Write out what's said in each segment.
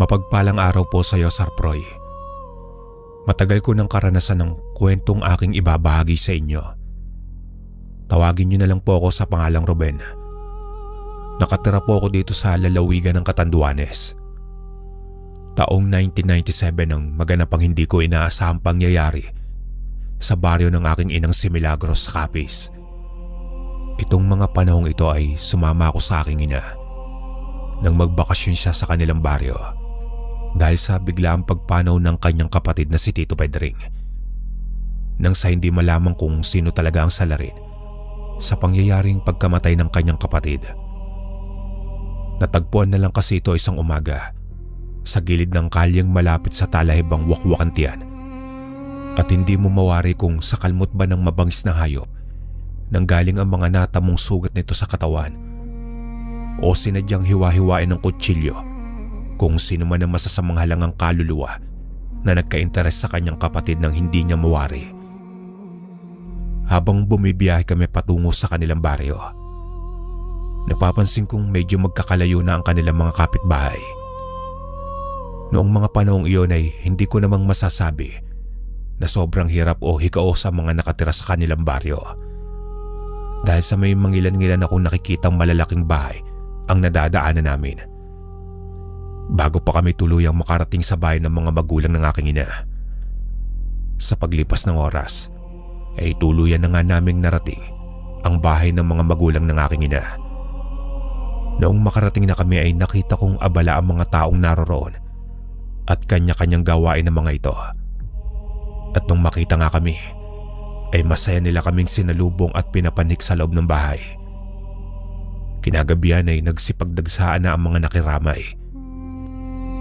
Mapagpalang araw po sa iyo, Sir Froy. Matagal ko ng karanasan ng kwentong aking ibabahagi sa inyo. Tawagin niyo na lang po ako sa pangalang Ruben. Nakatira po ako dito sa lalawigan ng Catanduanes. Taong 1997 nang maganap ang hindi ko inaasahang pangyayari sa baryo ng aking inang si Milagros sa Capiz. Itong mga panahong ito ay sumama ako sa aking ina nang magbakasyon siya sa kanilang baryo dahil sa biglaang pagpanaw ng kanyang kapatid na si Tito Pedring. Nang sa hindi malaman kung sino talaga ang salarin sa pangyayaring pagkamatay ng kanyang kapatid. Natagpuan na lang kasi ito isang umaga sa gilid ng kalyeng malapit sa talahibang Wakwakantian. At hindi mo mawari kung sa kalmot ba ng mabangis na hayop nanggaling ang mga natamong sugat nito sa katawan o sinadyang hiwa-hiwain ng kutsilyo kung sino man ang masasamang halangang kaluluwa na nagka-interes sa kanyang kapatid nang hindi niya mawari. Habang bumibiyahe kami patungo sa kanilang baryo, napapansin kong medyo magkakalayo na ang kanilang mga kapitbahay. Noong mga panahong iyon ay hindi ko namang masasabi na sobrang hirap o hikao sa mga nakatira sa kanilang baryo. Dahil sa may mangilan-ngilan akong nakikitang malalaking bahay ang nadadaanan namin. Bago pa kami tuluyang makarating sa bahay ng mga magulang ng aking ina. Sa paglipas ng oras, ay tuluyan na nga naming narating ang bahay ng mga magulang ng aking ina. Noong makarating na kami ay nakita kong abala ang mga taong naroroon at kanya-kanyang gawain ng mga ito. At nung makita nga kami, ay masaya nila kaming sinalubong at pinapanik sa loob ng bahay. Kinagabihan ay nagsipagdagsaan na ang mga nakiramay.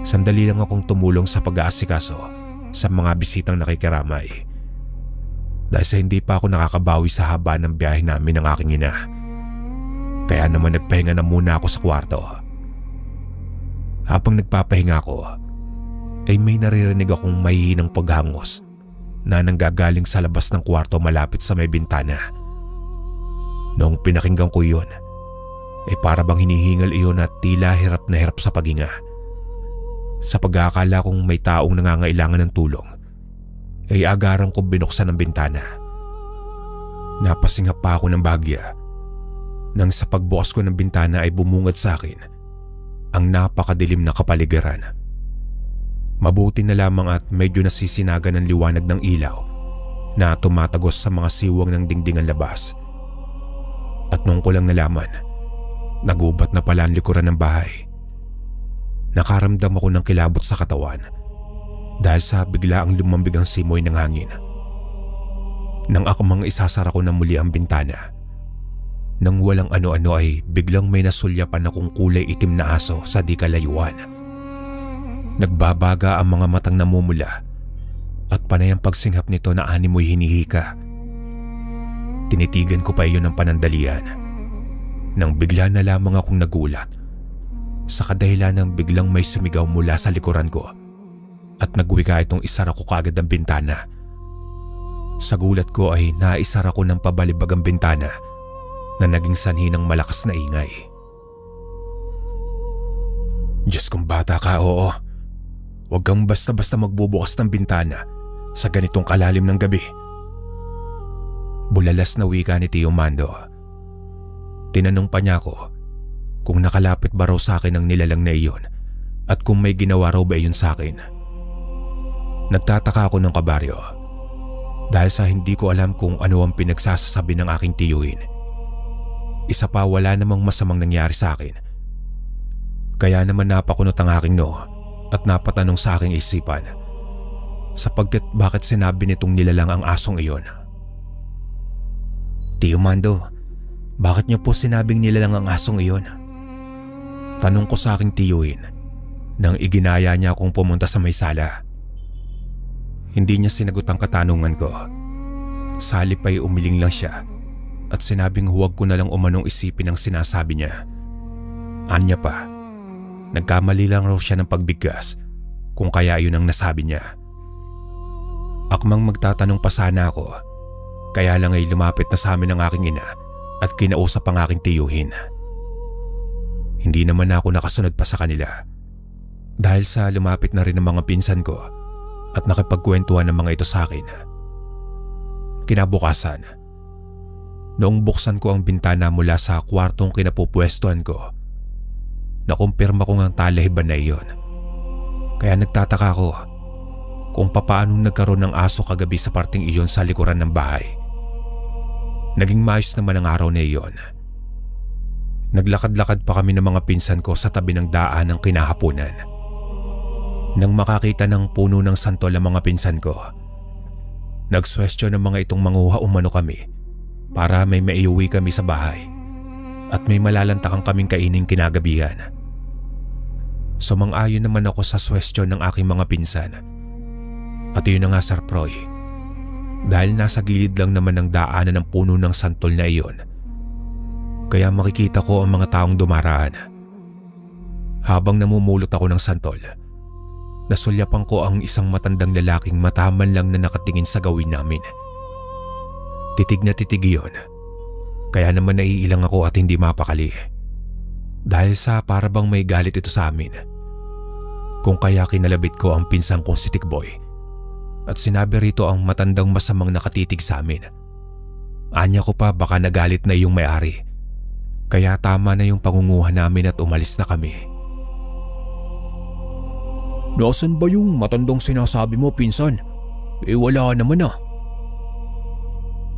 Sandali lang akong tumulong sa pag-aasikaso sa mga bisitang nakikiramay. Dahil sa hindi pa ako nakakabawi sa haba ng biyahe namin ng aking ina. Kaya naman nagpahinga na muna ako sa kwarto. Habang nagpapahinga ako, ay may naririnig akong mahihinang paghangos na nanggagaling sa labas ng kwarto malapit sa may bintana. Noong pinakinggan ko yun, ay para bang hinihingal iyon at tila hirap na hirap sa paghinga. Sa pag-aakala kong may taong nangangailangan ng tulong, ay agarang ko binuksan ang bintana. Napasingap pa ako ng bahagya nang sa pagbukas ko ng bintana ay bumungad sa akin ang napakadilim na kapaligiran. Mabuti na lamang at medyo nasisinaga ng liwanag ng ilaw na tumatagos sa mga siwang ng dingdingan labas. At nung ko lang nalaman, nagubat na pala ang likuran ng bahay. Nakaramdam ako ng kilabot sa katawan dahil sa biglaang lumambig ang simoy ng hangin. Nang akmang isasara ko na muli ang bintana, nang walang ano-ano ay biglang may nasulyapan akong kulay itim na aso sa di kalayuan. Nagbabaga ang mga matang namumula at panay ang pagsinghap nito na animoy hinihika. Tinitigan ko pa iyon ng panandalian nang bigla na lamang akong nagulat sa kadahilan ng biglang may sumigaw mula sa likuran ko at nagwika itong isara ko kaagad ang bintana. Sa gulat ko ay naisara ko ng pabalibag ang bintana na naging sanhi ng malakas na ingay. Diyos kong bata ka, oo. Huwag kang basta-basta magbubukas ng bintana sa ganitong kalalim ng gabi. Bulalas na wika ni Tio Mando. Tinanong pa niya ako kung nakalapit ba raw sa akin ang nilalang na iyon at kung may ginawa raw ba iyon sa akin. Nagtataka ako ng kabaryo dahil sa hindi ko alam kung ano ang pinagsasasabi ng aking tiyuhin. Isa pa, wala namang masamang nangyari sa akin. Kaya naman napakunot ang aking noo at napatanong sa aking isipan sapagkat bakit sinabi nitong nilalang ang asong iyon. Tio Mando, bakit niyo po sinabing nilalang ang asong iyon? Tanong ko sa aking tiyuhin nang iginaya niya akong pumunta sa may sala. Hindi niya sinagot ang katanungan ko. Sa halip ay umiling lang siya at sinabing huwag ko na lang umanong isipin ang sinasabi niya. Anya pa, nagkamali lang raw siya ng pagbigkas kung kaya yun ang nasabi niya. Akmang magtatanong pa sana ako, kaya lang ay lumapit na sa amin ang aking ina at kinausap ang aking tiyuhin. Hindi naman ako nakasunod pa sa kanila. Dahil sa lumapit na rin ng mga pinsan ko at nakipagkwentuhan ng mga ito sa akin. Kinabukasan, noong buksan ko ang bintana mula sa kwartong kinapupwestuhan ko, nakumpirma ko ang talahiban na iyon. Kaya nagtataka ko kung papaano nagkaroon ng aso kagabi sa parting iyon sa likuran ng bahay. Naging maayos naman ang araw na iyon. Naglakad-lakad pa kami ng mga pinsan ko sa tabi ng daan ng kinahaponan. Nang makakita ng puno ng santol ang mga pinsan ko, nagsuwestyon ng mga itong manguha umano kami para may maiuwi kami sa bahay at may malalantakang kaming kaining kinagabihan. Sumang-ayon naman ako sa suwestyon ng aking mga pinsan. At yun na nga, Sir Proy, dahil nasa gilid lang naman ng daanan ng puno ng santol na iyon, kaya makikita ko ang mga taong dumaraan. Habang namumulot ako ng santol, nasulyapan ko ang isang matandang lalaking mataman lang na nakatingin sa gawin namin. Titig na titig iyon, kaya naman naiilang ako at hindi mapakali. Dahil sa parabang may galit ito sa amin. Kung kaya kinalabit ko ang pinsang kong si Tikboy at sinabi rito ang matandang masamang nakatitig sa amin. Anya ko pa baka nagalit na iyong may-ari. Kaya tama na yung pangunguha namin at umalis na kami. Nasaan ba yung matandang sinasabi mo, pinsan? Wala naman ah.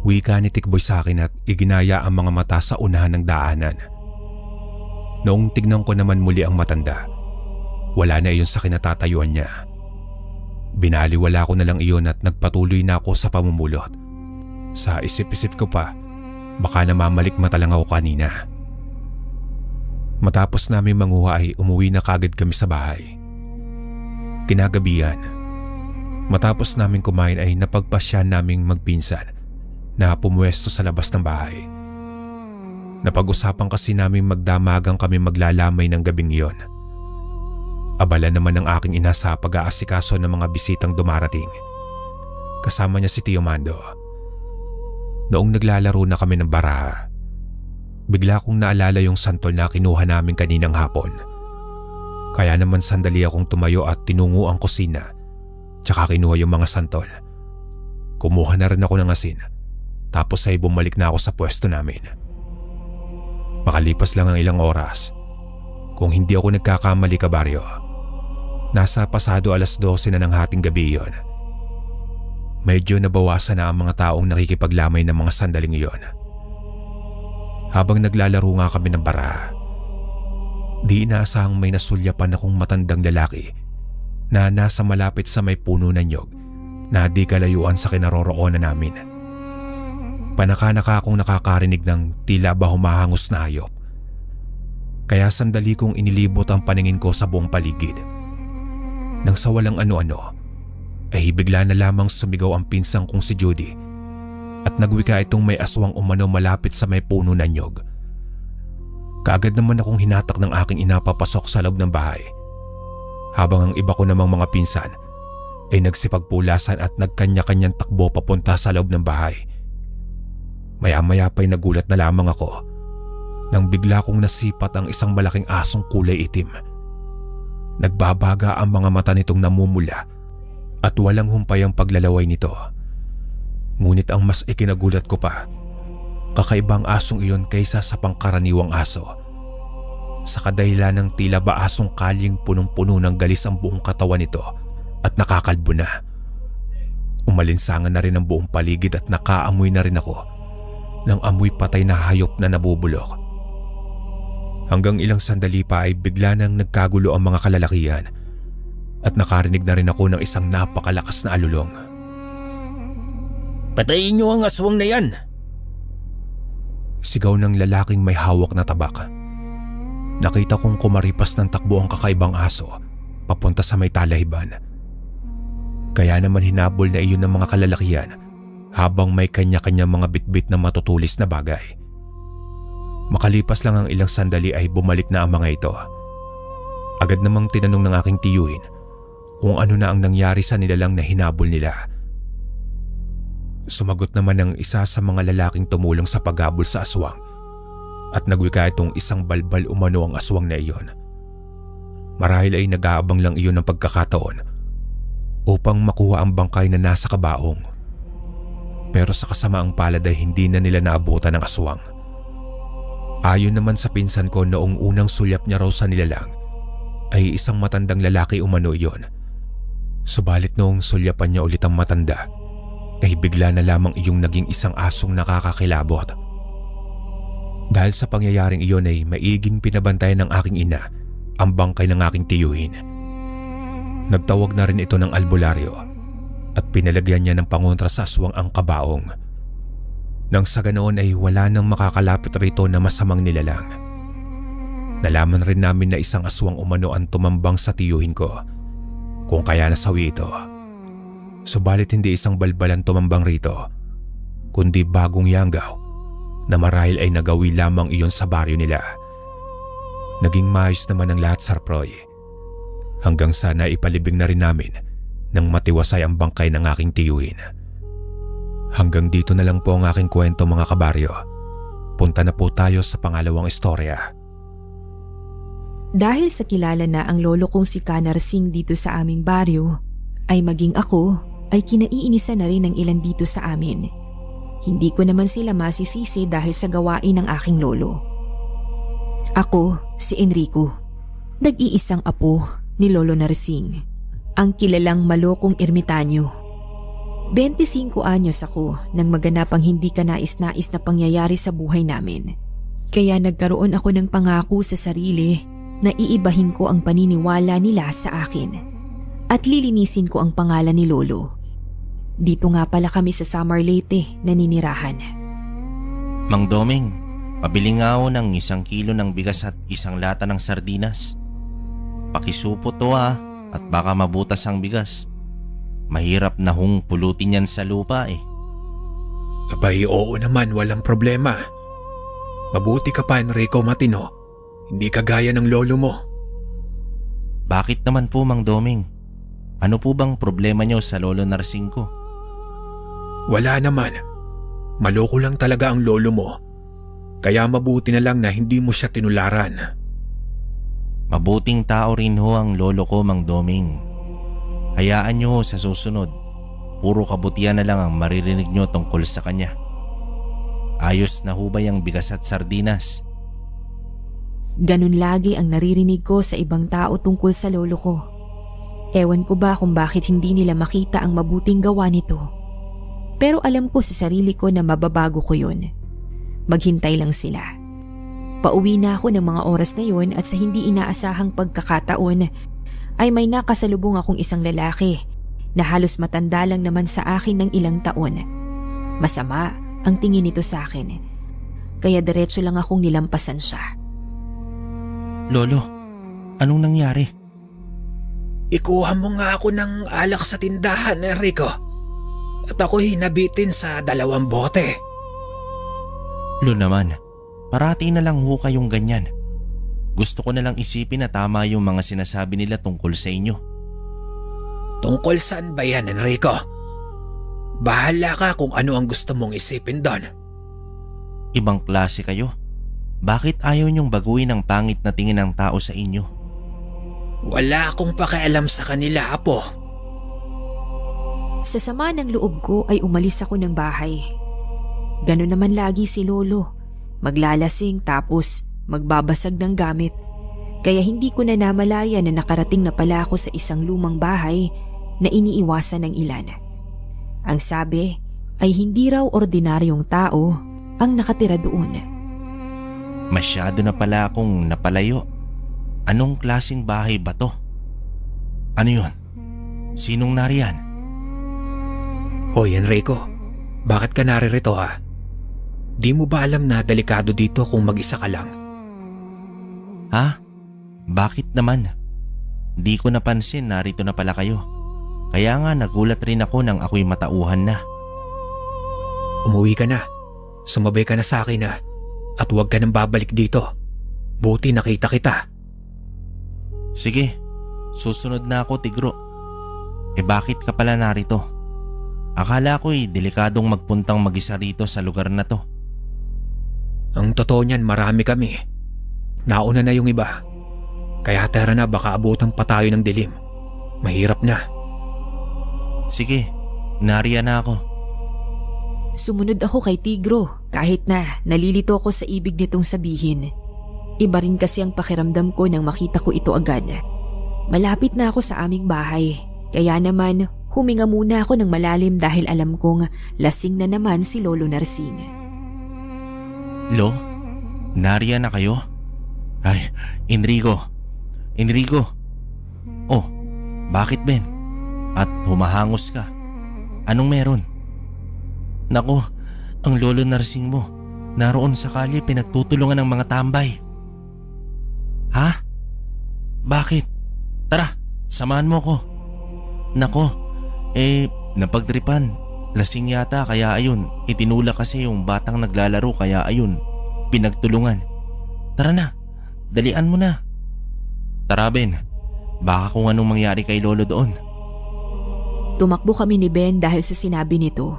Wika ni Tikboy sa akin at iginaya ang mga mata sa unahan ng daanan. Noong tignan ko naman muli ang matanda, wala na iyon sa kinatatayuan niya. Binaliwala ko na lang iyon at nagpatuloy na ako sa pamumulot. Sa isip-isip ko pa, baka namamalikmata lang ako kanina. Matapos namin manguha ay umuwi na kagad kami sa bahay. Kinagabihan, matapos namin kumain ay napagpasya naming magpinsan na pumuwesto sa labas ng bahay. Napag-usapan kasi namin magdamagang kami maglalamay ng gabing iyon. Abala naman ang aking ina sa pag-aasikaso ng mga bisitang dumarating. Kasama niya si Tio Mando. Noong naglalaro na kami ng baraha, bigla kong naalala yung santol na kinuha namin kaninang hapon. Kaya naman sandali akong tumayo at tinungo ang kusina, tsaka kinuha yung mga santol. Kumuha na rin ako ng asin, tapos ay bumalik na ako sa pwesto namin. Makalipas lang ang ilang oras, kung hindi ako nagkakamali kabaryo, nasa pasado 12:00 na ng hating gabi iyon. Medyo nabawasan na ang mga taong nakikipaglamay ng mga sandaling iyon. Habang naglalaro nga kami ng bara, di inaasahang may nasulyapan akong matandang lalaki na nasa malapit sa may puno ng nyog na di kalayuan sa kinaroroonan namin. Panaka-naka akong nakakarinig ng tila ba humahangos na hayop. Kaya sandali kong inilibot ang paningin ko sa buong paligid. Nang sa walang ano-ano, ay bigla na lamang sumigaw ang pinsang kong si Judy at nagwika itong may aswang umano malapit sa may puno ng nyog. Kaagad naman akong hinatak ng aking ina papasok sa loob ng bahay. Habang ang iba ko namang mga pinsan ay nagsipagpulasan at nagkanya-kanyang takbo papunta sa loob ng bahay. Maya-maya pa'y nagulat na lamang ako nang bigla kong nasipat ang isang malaking asong kulay itim. Nagbabaga ang mga mata nitong namumula at walang humpay ang paglalaway nito. Ngunit ang mas ikinagulat ko pa, kakaibang asong iyon kaysa sa pangkaraniwang aso. Sa kadahilan ng tila ba asong kalyeng punong-puno ng galis ang buong katawan nito at nakakalbo na. Umalinsangan na rin ang buong paligid at nakaamoy na rin ako ng amoy patay na hayop na nabubulok. Hanggang ilang sandali pa ay bigla nang nagkagulo ang mga kalalakihan at nakarinig na rin ako ng isang napakalakas na alulong. Patayin niyo ang aswang na yan! Sigaw ng lalaking may hawak na tabak. Nakita kong kumaripas ng takbo ang kakaibang aso papunta sa may talahiban. Kaya naman hinabol na iyon ng mga kalalakihan habang may kanya-kanyang mga bitbit na matutulis na bagay. Makalipas lang ang ilang sandali ay bumalik na ang mga ito. Agad namang tinanong ng aking tiyuhin kung ano na ang nangyari sa nilalang na hinabol nila. Sumagot naman ang isa sa mga lalaking tumulong sa paghabol sa aswang at nagwika itong isang balbal umano ang aswang na iyon. Marahil ay nag-aabang lang iyon ng pagkakataon upang makuha ang bangkay na nasa kabaong. Pero sa kasamaang palad ay hindi na nila naabutan ng aswang. Ayon naman sa pinsan ko, noong unang sulyap niya raw sa nilalang ay isang matandang lalaki umano iyon. Subalit noong sulyapan niya ulit ang matanda ay bigla na lamang iyong naging isang asong nakakakilabot. Dahil sa pangyayaring iyon ay maiging pinabantayan ng aking ina ang bangkay ng aking tiyuhin. Nagtawag na rin ito ng albularyo at pinalagyan niya ng pangontra sa aswang ang kabaong. Nang sa ganoon ay wala nang makakalapit rito na masamang nilalang. Nalaman rin namin na isang aswang umano ang tumambang sa tiyuhin ko, kung kaya nasawi ito. Subalit hindi isang balbalan tumambang rito, kundi bagong yanggaw na marahil ay nagawi lamang iyon sa baryo nila. Naging maayos naman ang lahat, Sir Proy. Hanggang sana ipalibing na rin namin nang matiwasay ang bangkay ng aking tiyuhin. Hanggang dito na lang po ang aking kwento, mga kabaryo. Punta na po tayo sa pangalawang istorya. Dahil sa kilala na ang lolo kong si Kanar Singh dito sa aming baryo, ay maging ako ay kinaiinisan na rin ng ilan dito sa amin. Hindi ko naman sila masisisi dahil sa gawain ng aking lolo. Ako, si Enrico, nag-iisang apo ni Lolo Narsing, ang kilalang malokong ermitanyo. 25 anyos ako nang maganap ang hindi kanais-nais na pangyayari sa buhay namin. Kaya nagkaroon ako ng pangako sa sarili na iibahin ko ang paniniwala nila sa akin at lilinisin ko ang pangalan ni Lolo. Dito nga pala kami sa Samar Leyte naninirahan. Mang Doming, pabili nga ako ng 1 kilo ng bigas at 1 lata ng sardinas. Pakisupo to at baka mabutas ang bigas. Mahirap na hong pulutin yan sa lupa eh. Abay, oo naman, walang problema. Mabuti ka pa, Enrico Matino. Hindi kagaya ng lolo mo. Bakit naman po, Mang Doming? Ano po bang problema niyo sa Lolo Narsing ko? Wala naman. Maloko lang talaga ang lolo mo. Kaya mabuti na lang na hindi mo siya tinularan. Mabuting tao rin ho ang lolo ko, Mang Doming. Hayaan niyo sa susunod, puro kabutihan na lang ang maririnig niyo tungkol sa kanya. Ayos na hubay ang bigas at sardinas. Ganun lagi ang naririnig ko sa ibang tao tungkol sa lolo ko. Ewan ko ba kung bakit hindi nila makita ang mabuting gawa nito. Pero alam ko sa sarili ko na mababago ko yun. Maghintay lang sila. Pauwi na ako ng mga oras na yun at sa hindi inaasahang pagkakataon ay may nakasalubong akong isang lalaki na halos matanda lang naman sa akin ng ilang taon. Masama ang tingin nito sa akin. Kaya diretso lang akong nilampasan siya. Lolo, anong nangyari? Ikuha mo nga ako ng alak sa tindahan, Enrico. At ako'y nabitin sa 2 bote. Lo naman, parati na lang ho kayong ganyan. Gusto ko na lang isipin na tama yung mga sinasabi nila tungkol sa inyo. Tungkol saan ba yan, Enrico? Bahala ka kung ano ang gusto mong isipin doon. Ibang klase kayo. Bakit ayaw niyong baguhin ang pangit na tingin ng tao sa inyo? Wala akong pakialam sa kanila, apo. Sa sama ng loob ko ay umalis ako ng bahay. Ganun naman lagi si Lolo. Maglalasing tapos magbabasag ng gamit. Kaya hindi ko na namalaya na nakarating na pala ako sa isang lumang bahay na iniiwasan ng ilan. Ang sabi ay hindi raw ordinaryong tao ang nakatira doon. Masyado na pala akong napalayo. Anong klaseng bahay ba to? Ano yun? Sinong nariyan? Hoy, Enrico, bakit ka naririto ha? Di mo ba alam na delikado dito kung mag-isa ka lang? Ha? Bakit naman? Di ko napansin narito na pala kayo. Kaya nga nagulat rin ako nang ako'y matauhan na. Umuwi ka na. Sumabay ka na sa akin na. At huwag ka nang babalik dito. Buti nakita kita. Sige, susunod na ako, Tigro. Bakit ka pala narito? Akala ko'y delikadong magpuntang mag-isa rito sa lugar na to. Ang totoo niyan, marami kami. Nauna na yung iba. Kaya tara na, baka abutan pa tayo ng dilim. Mahirap na. Sige, nariyan na ako. Sumunod ako kay Tigro kahit na nalilito ako sa ibig nitong sabihin. Iba rin kasi ang pakiramdam ko nang makita ko ito agad. Malapit na ako sa aming bahay, kaya naman huminga muna ako ng malalim dahil alam kong lasing na naman si Lolo Narsing. Lo, nariyan na kayo? Ay, Enrico. Oh, bakit Ben? At humahangos ka. Anong meron? Nako, ang Lolo Narsing mo naroon sa kalye pinagtutulungan ng mga tambay. Ha? Bakit? Tara, samahan mo ko. Nako, napagtripan. Lasing yata kaya ayun, itinulak kasi yung batang naglalaro kaya ayun, pinagtulungan. Tara na, dalian mo na. Tara Ben, baka kung anong mangyari kay Lolo doon. Tumakbo kami ni Ben dahil sa sinabi nito.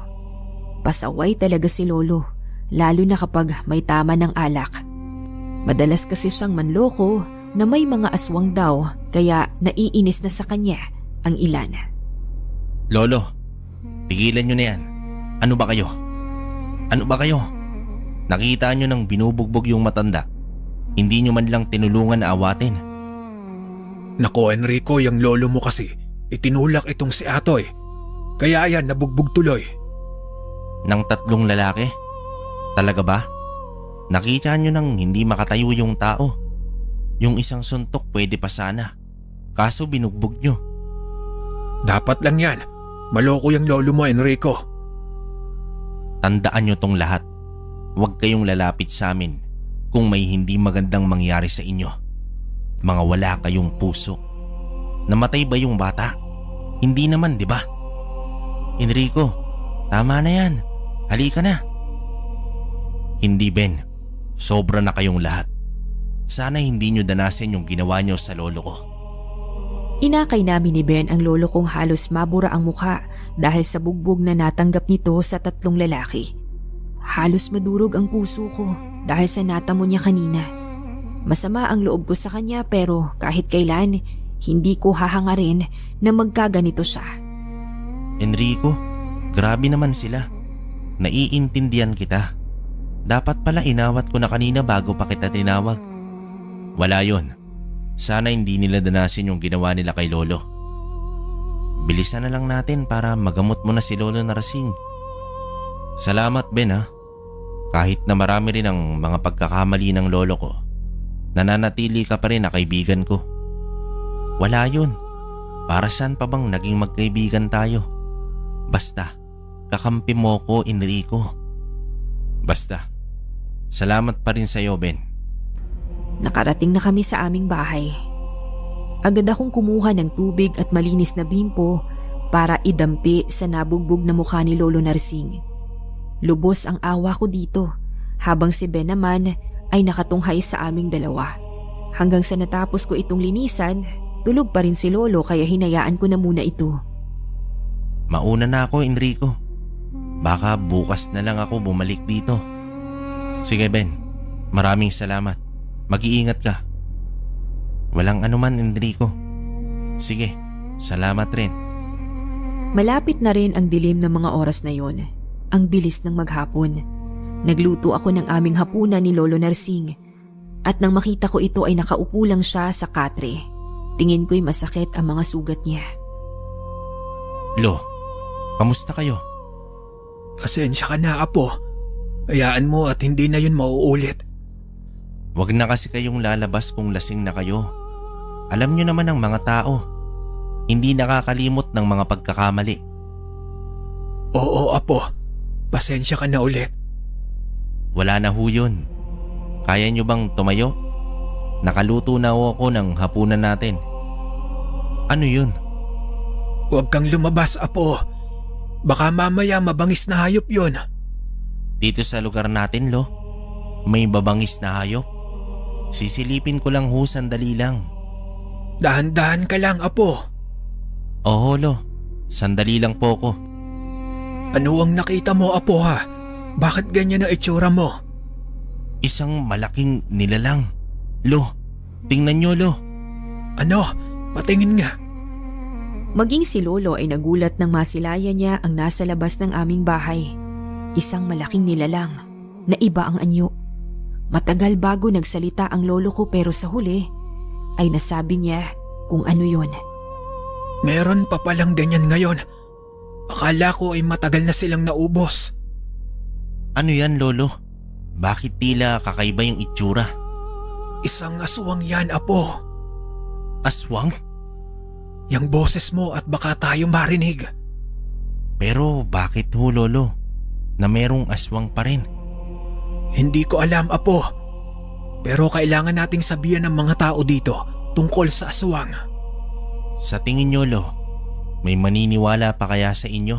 Pasaway talaga si Lolo, lalo na kapag may tama ng alak. Madalas kasi siyang manloko na may mga aswang daw kaya naiinis na sa kanya ang ilan. Lolo, tigilan nyo na yan. Ano ba kayo? Nakita nyo nang binubugbog yung matanda. Hindi nyo man lang tinulungan na awatin. Nako Enrico, yung lolo mo kasi itinulak itong si Atoy. Kaya yan, nabugbog tuloy. Ng 3 lalaki? Talaga ba? Nakita nyo nang hindi makatayo yung tao. Yung isang suntok pwede pa sana. Kaso binugbog nyo. Dapat lang yan. Maloko yung lolo mo, Enrico. Tandaan nyo tong lahat. Huwag kayong lalapit sa amin kung may hindi magandang mangyari sa inyo. Mga wala kayong puso. Namatay ba yung bata? Hindi naman, di ba? Enrico, tama na yan. Halika na. Hindi Ben, sobra na kayong lahat. Sana hindi nyo danasin yung ginawa nyo sa lolo ko. Inakay namin ni Ben ang lolo kong halos mabura ang mukha dahil sa bugbog na natanggap nito sa 3 lalaki. Halos madurog ang puso ko dahil sa natamo niya kanina. Masama ang loob ko sa kanya pero kahit kailan, hindi ko hahangarin na magkaganito siya. Enrico, grabe naman sila. Naiintindihan kita. Dapat pala inawat ko na kanina bago pa kita tinawag. Wala yon. Sana hindi nila danasin yung ginawa nila kay Lolo. Bilisan na lang natin para magamot mo na si Lolo Narsing. Salamat Ben ha. Kahit na marami rin ang mga pagkakamali ng lolo ko, nananatili ka pa rin na kaibigan ko. Wala yun. Para saan pa bang naging magkaibigan tayo? Basta, kakampi mo ko Enrico. Basta, salamat pa rin sa'yo Ben. Nakarating na kami sa aming bahay. Agad akong kumuha ng tubig at malinis na bimpo para idampi sa nabugbog na mukha ni Lolo Narsing. Lubos ang awa ko dito habang si Ben naman ay nakatunghay sa aming dalawa. Hanggang sa natapos ko itong linisan, tulog pa rin si Lolo kaya hinayaan ko na muna ito. Mauna na ako Enrico. Baka bukas na lang ako bumalik dito. Sige Ben, maraming salamat. Mag-iingat ka. Walang anuman Enrico. Sige, salamat rin. Malapit na rin ang dilim ng mga oras na yon. Ang bilis ng maghapon. Nagluto ako ng aming hapunan ni Lolo Narsing. At nang makita ko ito ay nakaupo lang siya sa katre. Tingin ko'y masakit ang mga sugat niya. Lo, kamusta kayo? Pasensya ka na, Apo. Hayaan mo at hindi na yun mauulit. Huwag na kasi kayong lalabas kung lasing na kayo. Alam nyo naman ang mga tao. Hindi nakakalimot ng mga pagkakamali. Oo, Apo. Pasensya ka na ulit. Wala na ho yun. Kaya nyo bang tumayo? Nakaluto na ho ako ng hapunan natin. Ano yun? Huwag kang lumabas, Apo. Baka mamaya mabangis na hayop yun. Dito sa lugar natin, Lo, may babangis na hayop. Sisilipin ko lang ho, sandali lang. Dahan-dahan ka lang, Apo. Oo, Lo. Sandali lang po ko. Ano ang nakita mo, Apo ha? Bakit ganyan ang itsura mo? Isang malaking nilalang. Lo, tingnan nyo, Lo. Ano? Patingin nga. Maging si Lolo ay nagulat nang masilayan niya ang nasa labas ng aming bahay. Isang malaking nilalang na iba ang anyo. Matagal bago nagsalita ang lolo ko pero sa huli ay nasabi niya kung ano yun. Meron pa palang ganyan ngayon. Akala ko ay matagal na silang naubos. Ano yan, Lolo? Bakit tila kakaiba yung itsura? Isang aswang yan, Apo. Aswang? Yang boses mo at baka tayo marinig. Pero bakit ho, Lolo? Na merong aswang pa rin? Hindi ko alam, Apo. Pero kailangan nating sabihan ng mga tao dito tungkol sa aswang. Sa tingin nyo, Lo, may maniniwala pa kaya sa inyo?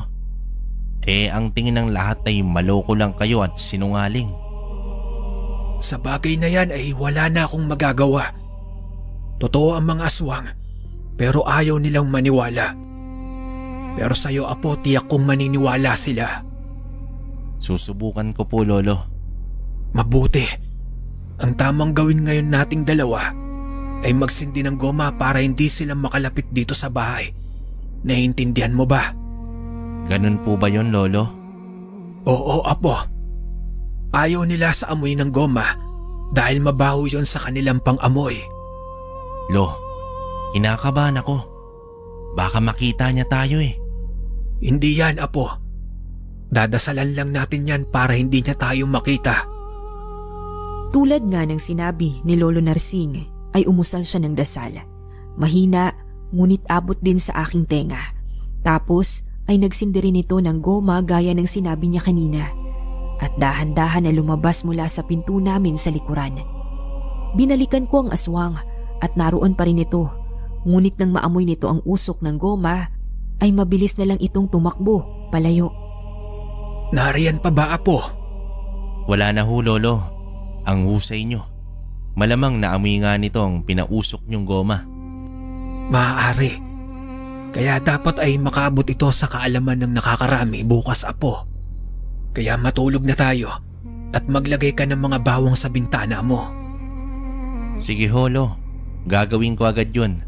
Ang tingin ng lahat ay maloko lang kayo at sinungaling. Sa bagay na yan ay wala na akong magagawa. Totoo ang mga aswang, pero ayaw nilang maniwala. Pero sa'yo, Apo, tiyak kong maniniwala sila. Susubukan ko po, Lolo. Mabuti. Ang tamang gawin ngayon nating dalawa ay magsindi ng goma para hindi sila makalapit dito sa bahay. Naiintindihan mo ba? Ganun po ba yon, Lolo? Oo, Apo. Ayaw nila sa amoy ng goma dahil mabaho yon sa kanilang pang-amoy. Lo, kinakabahan ako. Baka makita niya tayo eh. Hindi yan, Apo. Dadasalan lang natin yan para hindi niya tayo makita. Tulad nga ng sinabi ni Lolo Narsing ay umusal siya ng dasal. Mahina ngunit abot din sa aking tenga. Tapos ay nagsindi rin ito ng goma gaya ng sinabi niya kanina. At dahan-dahan na lumabas mula sa pinto namin sa likuran. Binalikan ko ang aswang at naroon pa rin ito. Ngunit nang maamoy nito ang usok ng goma ay mabilis na lang itong tumakbo palayo. Nariyan pa ba, Apo? Wala na ho, Lolo. Ang husay nyo. Malamang naamoy nga nito ang pinausok nyong goma. Maaari. Kaya dapat ay makaabot ito sa kaalaman ng nakakarami bukas, Apo. Kaya matulog na tayo at maglagay ka ng mga bawang sa bintana mo. Sige ho, Lo. Gagawin ko agad yun.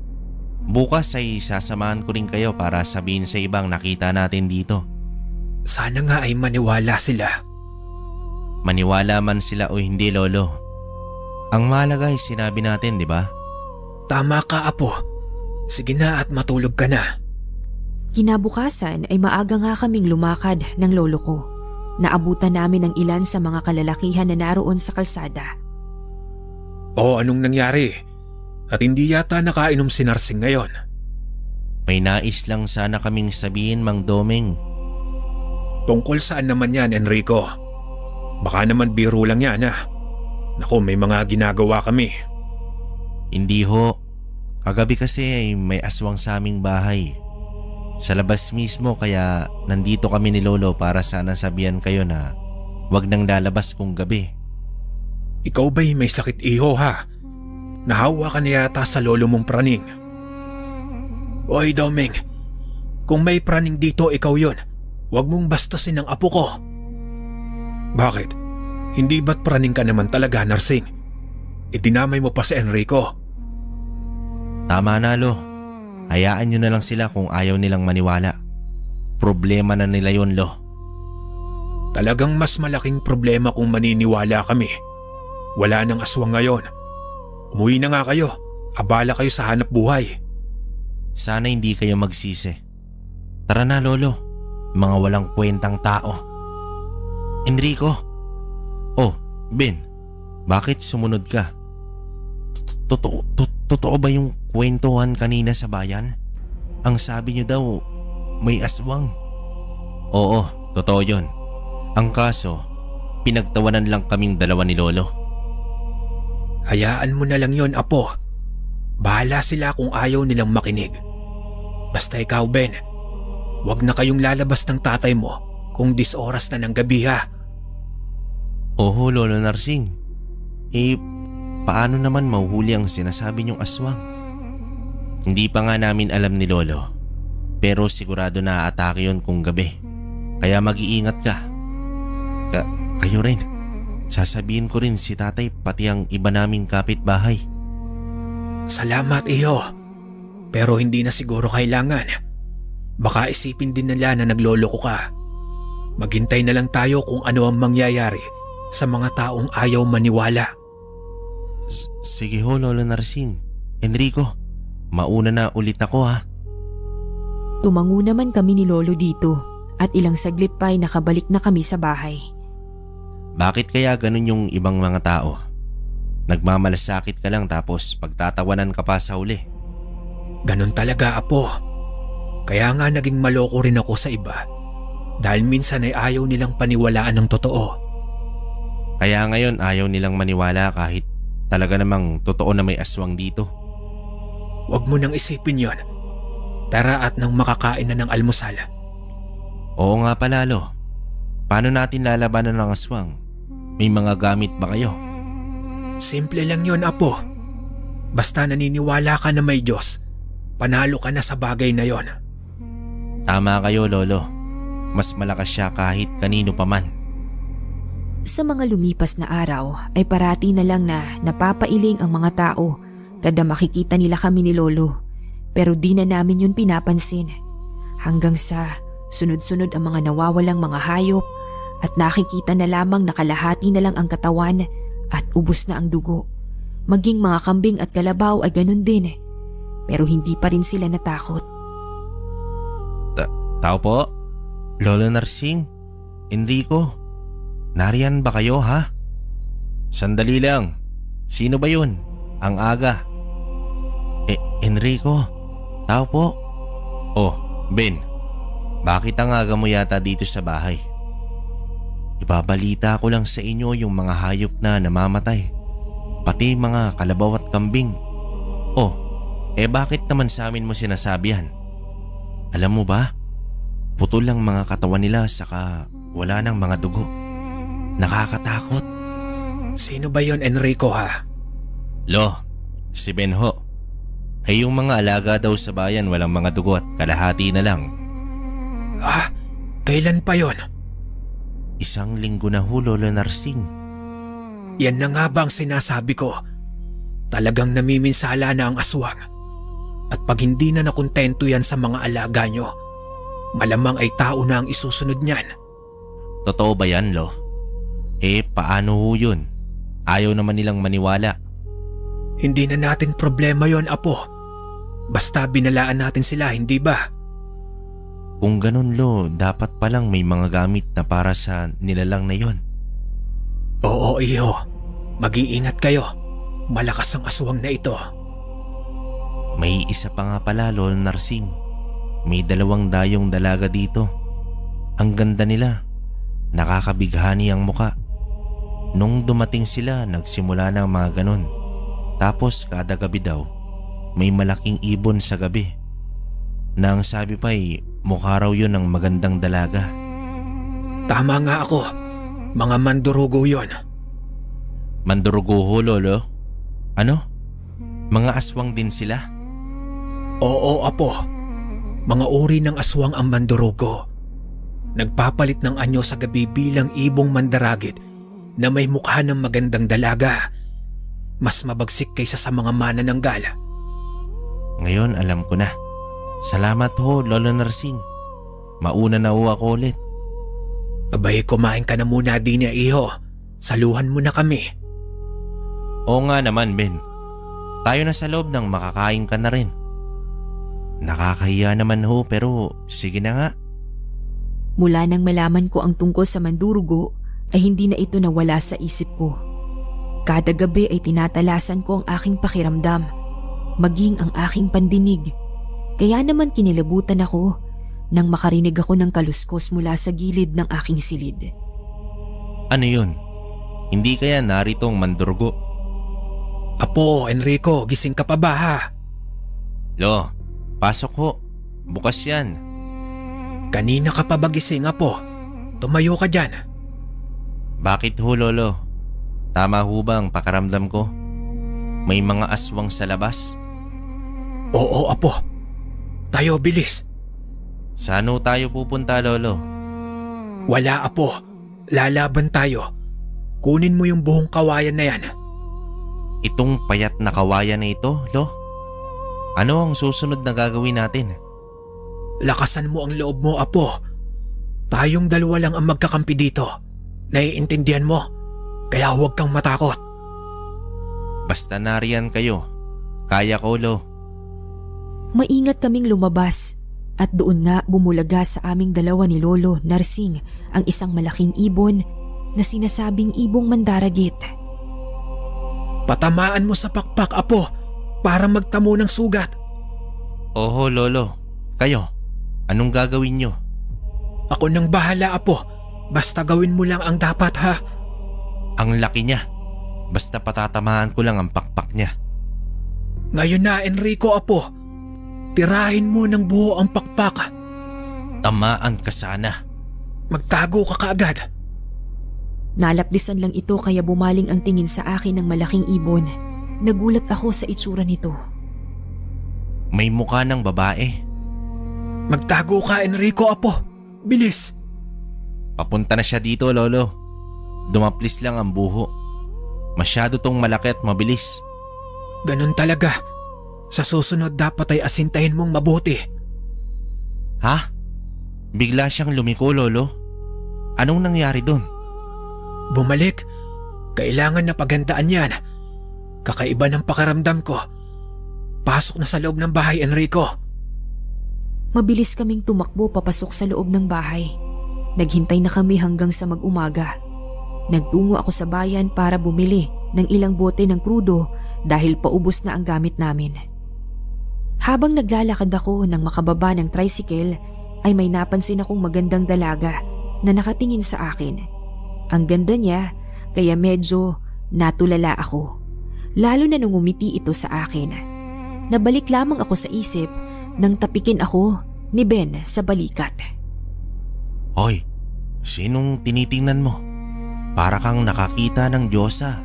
Bukas ay sasamahan ko rin kayo para sabihin sa ibang nakita natin dito. Sana nga ay maniwala sila. Maniwala man sila o hindi, Lolo. Ang mahalaga ay sinabi natin, di ba? Tama ka, Apo. Sige na at matulog ka na. Kinabukasan ay maaga nga kaming lumakad ng lolo ko. Naabutan namin ang ilan sa mga kalalakihan na naroon sa kalsada. O anong nangyari? At hindi yata nakainom si Narsing ngayon. May nais lang sana kaming sabihin, Mang Doming. Tungkol saan naman yan, Enrico? Baka naman biro lang yan, ha? Naku, may mga ginagawa kami. Hindi ho. Kagabi kasi ay may aswang sa aming bahay. Sa labas mismo kaya nandito kami ni Lolo para sana sabihan kayo na wag nang lalabas kung gabi. Ikaw ba'y may sakit, iho, ha? Nahawa ka na yata sa lolo mong praning. Oy, Doming. Kung may praning dito, ikaw yon. Huwag mong bastusin ang apo ko. Bakit? Hindi ba't praning ka naman talaga, Narsing? Itinamay mo pa si Enrico. Tama na, Lo. Hayaan nyo na lang sila kung ayaw nilang maniwala. Problema na nila yun, Lo. Talagang mas malaking problema kung maniniwala kami. Wala nang aswang ngayon. Umuwi na nga kayo. Abala kayo sa hanap buhay. Sana hindi kayo magsisi. Tara na, Lolo. Mga walang kwentang tao. Enrico. Oh, Ben. Bakit sumunod ka? Totoo ba yung kwentuhan kanina sa bayan? Ang sabi niyo daw, may aswang. Oo, totoo yun. Ang kaso, pinagtawanan lang kaming dalawa ni Lolo. Hayaan mo na lang yon, Apo. Bahala sila kung ayaw nilang makinig. Basta ikaw, Ben, wag na kayong lalabas ng tatay mo kung 10 oras na ng gabi, ha? Oho, Lolo Narsing. Paano naman mahuhuli ang sinasabi niyong aswang? Hindi pa nga namin alam ni Lolo. Pero sigurado na atake yun kung gabi. Kaya mag-iingat ka. Kayo rin. Sasabihin ko rin si tatay pati ang iba naming kapitbahay. Salamat, iyo. Pero hindi na siguro kailangan. Baka isipin din nila na nagloloko ka. Maghintay na lang tayo kung ano ang mangyayari sa mga taong ayaw maniwala. Sige ho, Lolo Narsing. Enrico, mauna na ulit ako ha. Tumango naman kami ni Lolo dito at ilang saglit pa ay nakabalik na kami sa bahay. Bakit kaya ganun yung ibang mga tao? Nagmamalasakit ka lang tapos pagtatawanan ka pa sa uli. Ganon talaga, Apo. Kaya nga naging maloko rin ako sa iba. Dahil minsan ay ayaw nilang paniwalaan ng totoo. Kaya ngayon ayaw nilang maniwala kahit talaga namang totoo na may aswang dito. Huwag mo nang isipin yon. Tara at nang makakain na ng almusal. Oo nga pala, Lo. Paano natin lalabanan ng aswang? May mga gamit ba kayo? Simple lang yon, Apo. Basta naniniwala ka na may Diyos, panalo ka na sa bagay na yon. Tama kayo, Lolo. Mas malakas siya kahit kanino pa man. Sa mga lumipas na araw ay parati na lang na napapailing ang mga tao kada makikita nila kami ni Lolo. Pero di na namin yun pinapansin. Hanggang sa sunod-sunod ang mga nawawalang mga hayop at nakikita na lamang nakalahati na lang ang katawan at ubos na ang dugo. Maging mga kambing at kalabaw ay ganun din. Pero hindi pa rin sila natakot. Tao po? Lolo Narsing? Enrico? Nariyan ba kayo ha? Sandali lang. Sino ba yun? Ang aga. Enrico? Tao po? Oh, Ben. Bakit ang aga mo yata dito sa bahay? Ibabalita ko lang sa inyo yung mga hayop na namamatay. Pati mga kalabaw at kambing. Oh, bakit naman sa amin mo sinasabi yan? Alam mo ba? Putol lang mga katawan nila saka wala nang mga dugo. Nakakatakot. Sino ba yon, Enrico, ha? Lo, si Ben ho. Ay yung mga alaga daw sa bayan walang mga dugo at kalahati na lang. Ah, kailan pa yon? 1 linggo na ho, Lolo Narsing. Yan na nga ba ang sinasabi ko? Talagang namiminsala na ang aswang. At pag hindi na nakontento yan sa mga alaga nyo, malamang ay tao na ang isusunod niyan. Totoo ba yan, Lo? Paano ho yun? Ayaw naman nilang maniwala. Hindi na natin problema yon, Apo. Basta binalaan natin sila, hindi ba? Kung ganun, Lo, dapat palang may mga gamit na para sa nilalang na yon. Oo, Iho. Mag-iingat kayo. Malakas ang aswang na ito. May isa pa nga pala, Lolo Narsing. May 2 dayong dalaga dito. Ang ganda nila. Nakakabighani ang muka. Nung dumating sila, nagsimula ng mga ganun. Tapos kada gabi daw, may malaking ibon sa gabi. Na ang sabi pa ay mukha raw yun ng magandang dalaga. Tama nga ako. Mga mandurugo yon. Mandurugo ho, Lolo? Ano? Mga aswang din sila? Oo, Apo. Mga uri ng aswang ang mandurugo. Nagpapalit ng anyo sa gabi bilang ibong mandaragit na may mukha ng magandang dalaga. Mas mabagsik kaysa sa mga manananggal. Ngayon alam ko na. Salamat ho, Lolo Narsing. Mauna na ho ako ulit. Abay, kumain ka na muna din niya, Iho. Saluhan mo na kami. Oo nga naman, Ben. Tayo na sa loob nang makakain ka na rin. Nakakahiya naman ho pero sige na nga. Mula nang malaman ko ang tungkol sa mandurugo ay hindi na ito nawala sa isip ko. Kada gabi ay tinatalasan ko ang aking pakiramdam, maging ang aking pandinig. Kaya naman kinilabutan ako nang makarinig ako ng kaluskos mula sa gilid ng aking silid. Ano yun? Hindi kaya naritong mandurugo? Apo, Enrico, gising ka pa ba, ha? Lo, pasok ho. Bukas yan. Kanina ka pa ba gising, Apo? Tumayo ka dyan. Bakit ho, Lolo? Tama ho ba ang pakaramdam ko? May mga aswang sa labas? Oo, Apo. Tayo, bilis. Saan ho tayo pupunta, Lolo? Wala, Apo. Lalaban tayo. Kunin mo yung buhong kawayan na yan. Itong payat na kawayan na ito, Lo? Ano ang susunod na gagawin natin? Lakasan mo ang loob mo, Apo. Tayong dalawa lang ang magkakampi dito. Naiintindihan mo? Kaya huwag kang matakot. Basta nariyan kayo. Kaya ko, Lo. Maingat kaming lumabas at doon nga bumulaga sa aming dalawa ni Lolo Narsing ang isang malaking ibon na sinasabing ibong mandaragit. Patamaan mo sa pakpak, Apo, para magtamo ng sugat. Oho, Lolo. Kayo, anong gagawin nyo? Ako nang bahala, Apo. Basta gawin mo lang ang dapat, ha? Ang laki niya. Basta patatamaan ko lang ang pakpak niya. Ngayon na, Enrico, Apo. Tirahin mo ng buo ang pakpak. Tamaan ka sana. Magtago ka kaagad. Nalapdisan lang ito kaya bumaling ang tingin sa akin ng malaking ibon. Nagulat ako sa itsura nito. May mukha ng babae. Magtago ka, Enrico, Apo. Bilis. Papunta na siya dito, Lolo. Dumaplis lang ang buho. Masyado tong malaki at mabilis. Ganun talaga. Sa susunod dapat ay asintahin mong mabuti. Ha? Bigla siyang lumiko, Lolo. Anong nangyari doon? Bumalik. Kailangan na pagandaan yan. Kakaiba ng pakiramdam ko. Pasok na sa loob ng bahay, Enrico. Mabilis kaming tumakbo papasok sa loob ng bahay. Naghintay na kami hanggang sa mag-umaga. Nagtungo ako sa bayan para bumili ng ilang bote ng krudo dahil paubos na ang gamit namin. Habang naglalakad ako nang makababa ng tricycle ay may napansin akong magandang dalaga na nakatingin sa akin. Ang ganda niya kaya medyo natulala ako. Lalo na nung umiti ito sa akin. Nabalik lamang ako sa isip nang tapikin ako ni Ben sa balikat. Hoy, sinong tinitingnan mo? Para kang nakakita ng Diyosa.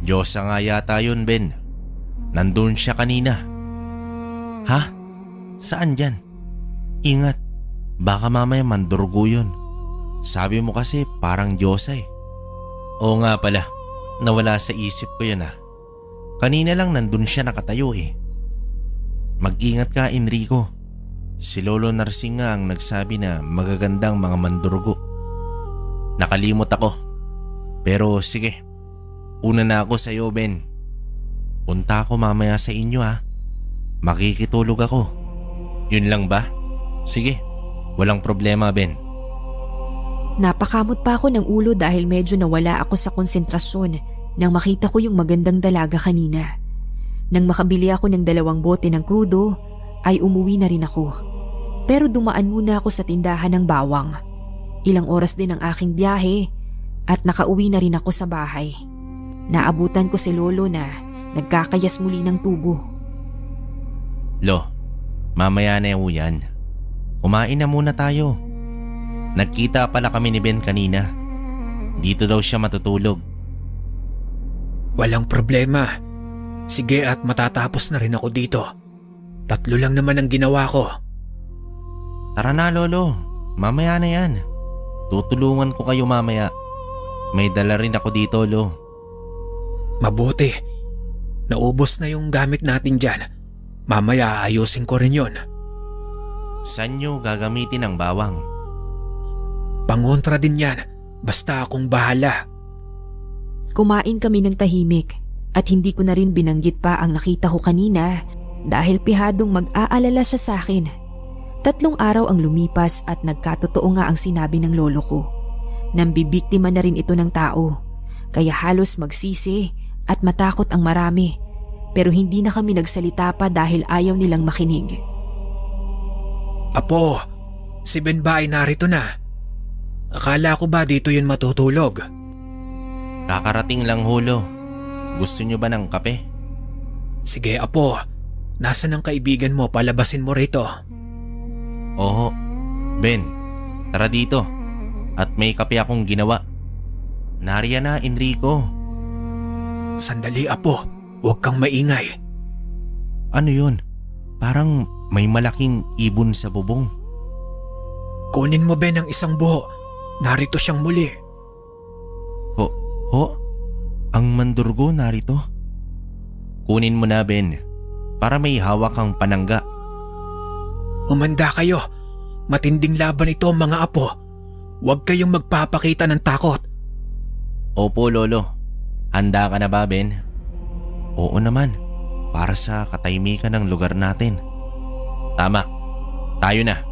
Diyosa nga yata yun, Ben. Nandun siya kanina. Ha? Saan dyan? Ingat, baka mamaya mandurgo yun. Sabi mo kasi parang Diyosa eh. Oo nga pala, nawala sa isip ko yan ah. Kanina lang nandun siya nakatayo eh. Mag-ingat ka, Enrico. Si Lolo Narsing nga ang nagsabi na magagandang mga mandurgo. Nakalimot ako. Pero sige, una na ako sa iyo, Ben. Punta ako mamaya sa inyo ha. Makikitulog ako. Yun lang ba? Sige, walang problema, Ben. Napakamot pa ako ng ulo dahil medyo nawala ako sa konsentrasyon nang makita ko yung magandang dalaga kanina. Nang makabili ako ng 2 bote ng krudo, ay umuwi na rin ako. Pero dumaan muna ako sa tindahan ng bawang. Ilang oras din ang aking biyahe at nakauwi na rin ako sa bahay. Naabutan ko si Lolo na nagkakayas muli ng tubo. Lo, mamaya na yan. Kumain na muna tayo. Nagkita pala kami ni Ben kanina. Dito daw siya matutulog. Walang problema. Sige at matatapos na rin ako dito. 3 lang naman ang ginawa ko. Tara na, Lolo. Mamaya na yan. Tutulungan ko kayo mamaya. May dala rin ako dito, Lo. Mabuti. Naubos na yung gamit natin dyan. Mamaya ayusin ko rin yon. Saan nyo gagamitin ang bawang? Pangontra din yan. Basta akong bahala. Kumain kami ng tahimik at hindi ko na rin binanggit pa ang nakita ko kanina dahil pihadong mag-aalala siya sa akin. 3 araw ang lumipas at nagkatotoo nga ang sinabi ng lolo ko. Nambibiktima na rin ito ng tao, kaya halos magsisi at matakot ang marami. Pero hindi na kami nagsalita pa dahil ayaw nilang makinig. Apo, si Ben ba ay narito na? Akala ko ba dito yun matutulog? Kakarating lang, Hulo. Gusto nyo ba ng kape? Sige, Apo. Nasaan ang kaibigan mo? Palabasin mo rito. Oo. Ben, tara dito. At may kape akong ginawa. Nariyan na, Enrico. Sandali, Apo. Huwag kang maingay. Ano yun? Parang may malaking ibon sa bubong. Kunin mo, Ben, ang isang buho. Narito siyang muli. Ho? Ang mandurgo narito? Kunin mo na, Ben. para may hawak kang panangga. Humanda kayo. Matinding laban ito mga apo. Huwag kayong magpapakita ng takot. Opo lolo, handa ka na ba Ben? Oo naman, para sa katahimikan ng lugar natin. Tama, tayo na.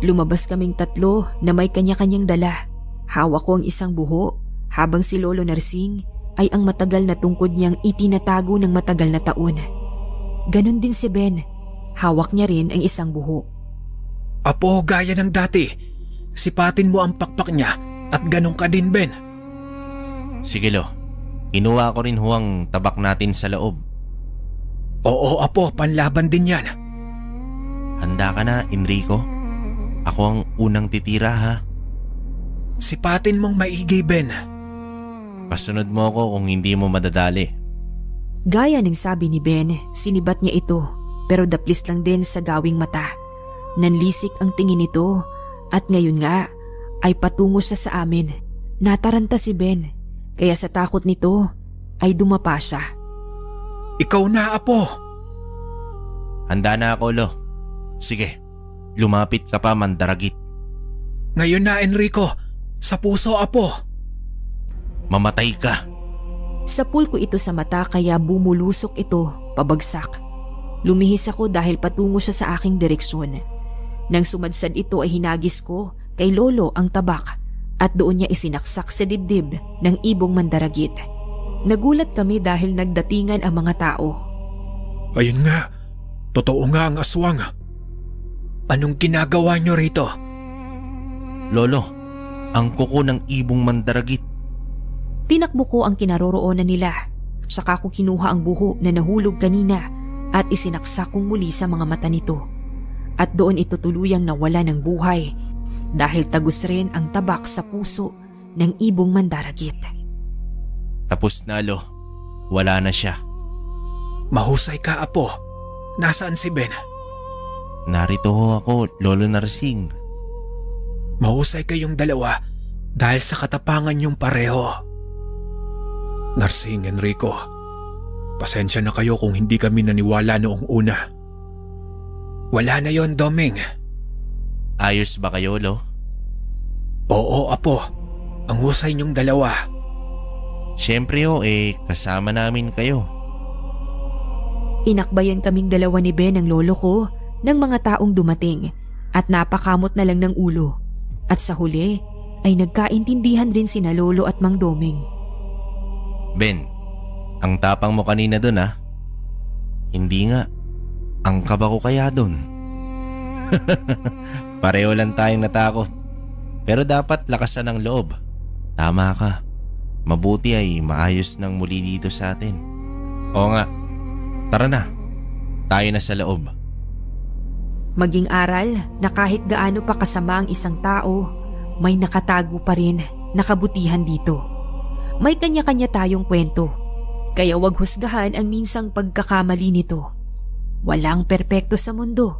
Lumabas kaming tatlo na may kanya-kanyang dala. Hawak ko ang isang buho habang si Lolo Narsing ay ang matagal na tungkod niyang itinatago ng matagal na taon. Ganon din si Ben. Hawak niya rin ang isang buho. Apo, gaya ng dati. Sipatin mo ang pakpak niya at ganun ka din, Ben. Sige lo, kinuha ko rin ang tabak natin sa loob. Oo, apo, panlaban din yan. Handa ka na Enrico? Ako ang unang titira ha. Sipatin mong maigi, Ben. Pasunod mo ako kung hindi mo madadali. Gaya ng sabi ni Ben, sinibat niya ito pero daplis lang din sa gawing mata. Nanlisik ang tingin nito at ngayon nga ay patungo siya sa amin. Nataranta si Ben kaya sa takot nito ay dumapa siya. Ikaw na, apo. Handa na ako lo. Sige, lumapit ka pa mandaragit. Ngayon na, Enrico. Sa puso, apo. Mamatay ka. Sapul ko ito sa mata kaya bumulusok ito pabagsak. Lumihis ako dahil patungo siya sa aking direksyon. Nang sumadsad ito ay hinagis ko kay Lolo ang tabak at doon niya isinaksak sa dibdib ng ibong mandaragit. Nagulat kami dahil nagdatingan ang mga tao. Ayun nga. Totoo nga ang aswang. Anong ginagawa niyo rito? Lolo, ang kuko ng ibong mandaragit. Tinakbo ko ang kinaroroonan nila. Saka ko kinuha ang buho na nahulog kanina at isinaksak kong muli sa mga mata nito. At doon ito tuluyang nawala ng buhay dahil tagos rin ang tabak sa puso ng ibong mandaragit. Tapos na lo, wala na siya. Mahusay ka, apo. Nasaan si Ben? Narito ho ako, Lolo Narsing. Mahusay kayong dalawa dahil sa katapangan niyong pareho. Narsing, Enrico. Pasensya na kayo kung hindi kami naniwala noong una. Wala na yon, Doming. Ayos ba kayo lo? Oo, apo. Ang husay niyong dalawa. Siyempre ho kasama namin kayo. Inakbayan kaming dalawa ni Ben ng lolo ko ng mga taong dumating at napakamot na lang ng ulo. At sa huli ay nagkaintindihan rin sina Lolo at Mang Doming. Ben, ang tapang mo kanina dun ha? Hindi nga, ang kaba ko kaya dun. Pareho lang tayong natakot. Pero dapat lakasan ng loob. Tama ka, mabuti ay maayos nang muli dito sa atin. Oo nga, tara na, tayo na sa loob. Maging aral na kahit gaano pa kasama ang isang tao, may nakatago pa rin na kabutihan dito. May kanya-kanya tayong kwento, kaya wag husgahan ang minsang pagkakamali nito. Walang perpekto sa mundo.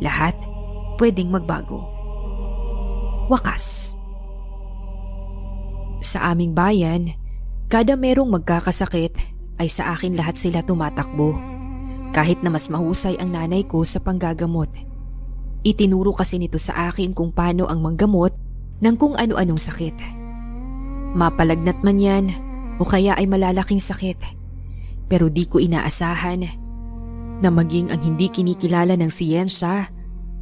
Lahat pwedeng magbago. Wakas. Sa aming bayan, kada merong magkakasakit ay sa akin lahat sila tumatakbo. Kahit na mas mahusay ang nanay ko sa panggagamot. Itinuro kasi nito sa akin kung paano ang manggamot ng kung ano-anong sakit. Mapalagnat man yan o kaya ay malalaking sakit. Pero di ko inaasahan na maging ang hindi kinikilala ng siyensya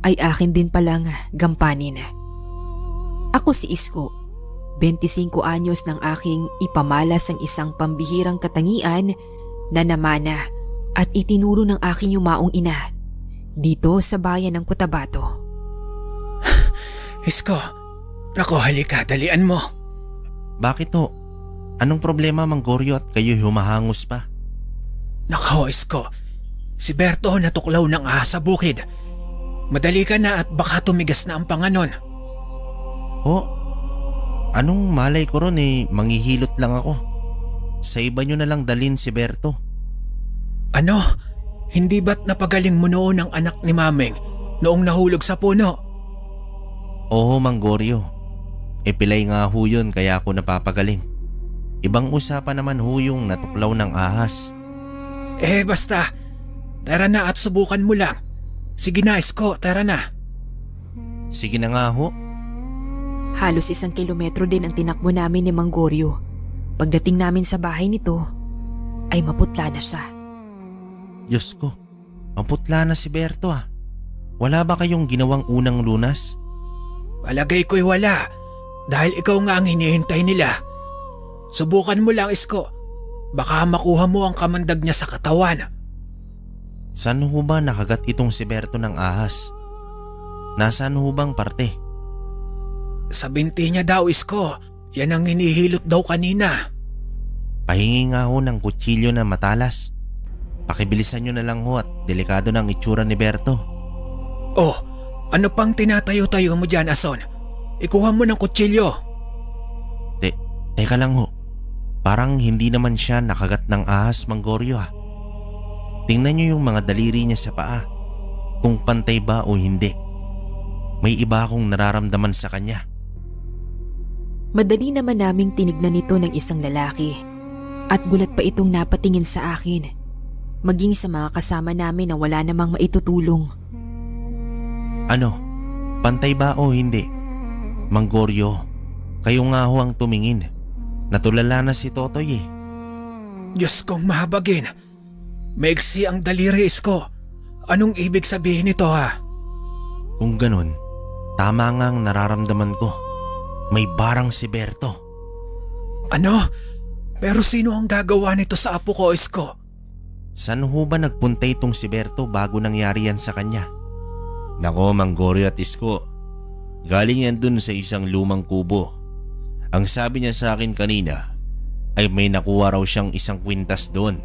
ay akin din palang gampanin. Ako si Isko, 25 anyos ng aking ipamalas ang isang pambihirang katangian na namana at itinuro ng aking yumaong ina dito sa bayan ng Cotabato. Isko, nako halika, dalian mo. Bakit ho? Anong problema Mang Goryo at kayo humahangos pa? Nako, Isko, si Berto natuklaw ng ahas sa bukid. Madali ka na at baka tumigas na ang panganon. Ho? Anong malay ko ron manghihilot lang ako. Sa iba nyo na lang dalin si Berto. Ano? Hindi ba't napagaling mo noon ang anak ni Mameng noong nahulog sa puno? Oo Mang Goryo. Pilay nga ho yun kaya ako napapagaling. Ibang usapan naman ho yung natuklaw ng ahas. Basta, Tara na at subukan mo lang. Sige na, Isko, tara na. Sige na nga ho. Halos 1 kilometro din ang tinakbo namin ni Mang Goryo. Pagdating namin sa bahay nito, ay maputla na siya. Diyos ko, maputla na si Berto ah. Wala ba kayong ginawang unang lunas? Palagay ko'y wala. Dahil ikaw nga ang hinihintay nila. Subukan mo lang, Isko. Baka makuha mo ang kamandag niya sa katawan. Saan ho ba nakagat itong si Berto ng ahas? Nasaan ho bang parte? Sa binti niya daw, Isko. Yan ang hinihilot daw kanina. Pahingi nga ho ng kutsilyo na matalas. Pakibilisan nyo na lang ho at delikado ng itsura ni Berto. Oh, ano pang tinatayo-tayo mo dyan, Ason? Ikuha mo ng kutsilyo. Teka lang ho. Parang hindi naman siya nakagat ng ahas, Mang Goryo ah. Tingnan nyo yung mga daliri niya sa paa. Kung pantay ba o hindi. May iba akong nararamdaman sa kanya. Madali naman naming tinignan ito ng isang lalaki. At gulat pa itong napatingin sa akin. Maging sa mga kasama namin na wala namang maitutulong. Ano? Pantay ba o hindi? Mang Goryo, kayo nga ho ang tumingin. Natulala na si Totoy eh. Diyos kong mahabagin. Maigsi ang daliri, Isko. Anong ibig sabihin nito, ha? Kung ganun, tama nga ang nararamdaman ko. May barang si Berto. Ano? Pero sino ang gagawa nito sa apo ko, Isko? Saan ho ba nagpunta itong si Berto bago nangyari yan sa kanya? Nako, Mang Goryo at Isko. Galing yan dun sa isang lumang kubo. Ang sabi niya sa akin kanina ay may nakuha raw siyang isang kwintas doon.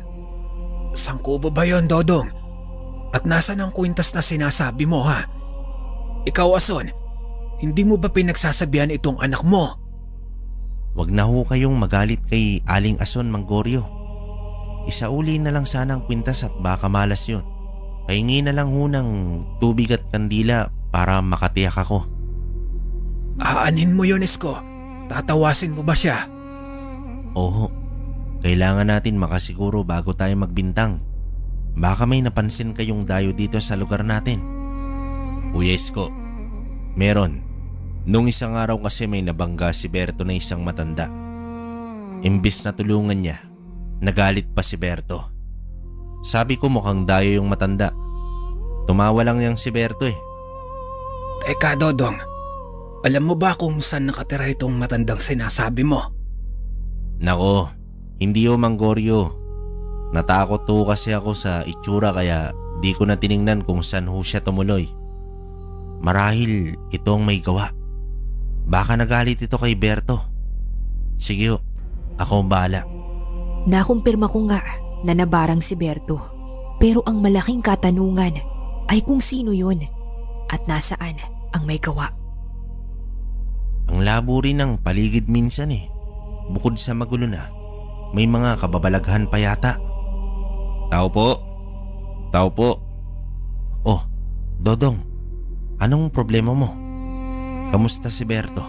Sangkubo ba yon, Dodong? At nasan ang kwintas na sinasabi mo, ha? Ikaw, Ason, hindi mo ba pinagsasabihan itong anak mo? Wag na ho kayong magalit kay Aling Ason, Mang Goryo. Isauli na lang sana ang kwintas at baka malas yun. Pahingi na lang ho ng tubig at kandila para makatiyak ako. Aanin mo yon, Isko. Tatawasin mo ba siya? Oo, kailangan natin makasiguro bago tayo magbintang. Baka may napansin kayong dayo dito sa lugar natin. Kuya Isko, meron. Nung isang araw kasi may nabangga si Berto na isang matanda. Imbis na tulungan niya, nagalit pa si Berto. Sabi ko mukhang dayo yung matanda. Tumawa lang yang si Berto eh. Teka, Dodong. Alam mo ba kung saan nakatira itong matandang sinasabi mo? Nako, hindi o Mang Goryo. Natakot to kasi ako sa itsura kaya di ko na tiningnan kung saan ho siya tumuloy. Marahil itong may gawa. Baka nagalit ito kay Berto. Sige ho, ako ang bahala. Nakumpirma ko nga na nabarang si Berto. Pero ang malaking katanungan ay kung sino yun at nasaan ang may gawa. Ang labo rin ng paligid minsan eh. Bukod sa magulo na, may mga kababalaghan pa yata. Tao po. Tao po. Oh, Dodong, anong problema mo? Kamusta si Berto?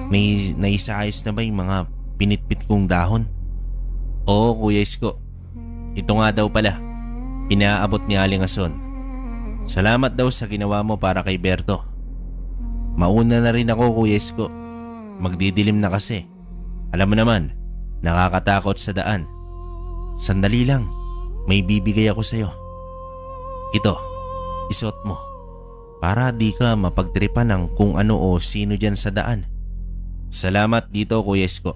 May naisaayos na ba yung mga pinitpit kong dahon? Oo, Kuya Isko. Ito nga daw pala. Pinaabot ni Aling Ason. Salamat daw sa ginawa mo para kay Berto. Mauna na rin ako, Kuya Isko. Magdidilim na kasi. Alam mo naman, nakakatakot sa daan. Sandali lang, may bibigay ako sa'yo. Ito, isuot mo. Para di ka mapagtripan ng kung ano o sino dyan sa daan. Salamat dito, Kuya Isko.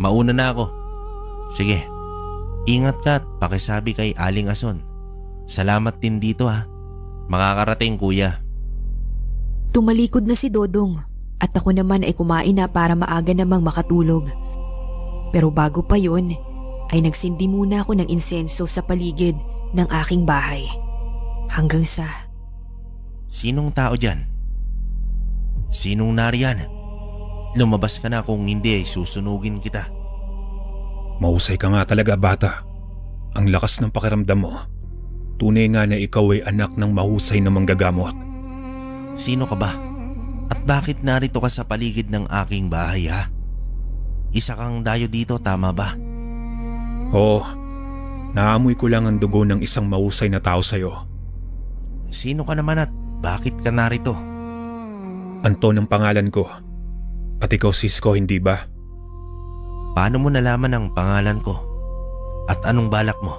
Mauna na ako. Sige, ingat ka at pakisabi kay Aling Ason. Salamat din dito ha. Makakarating, Kuya. Tumalikod na si Dodong at ako naman ay kumain na para maaga namang makatulog. Pero bago pa yun, ay nagsindi muna ako ng insenso sa paligid ng aking bahay. Hanggang sa... Sinong tao dyan? Sinong nariyan? Lumabas ka na kung hindi ay susunugin kita. Mahusay ka nga talaga, bata. Ang lakas ng pakiramdam mo. Tunay nga na ikaw ay anak ng mahusay na manggagamot. Sino ka ba? At bakit narito ka sa paligid ng aking bahay ha? Isa kang dayo dito, tama ba? Oo, Naamoy ko lang ang dugo ng isang mahusay na tao sa'yo. Sino ka naman at bakit ka narito? Anton ang pangalan ko. At ikaw Cisco, hindi ba? Paano mo nalaman ang pangalan ko? At anong balak mo?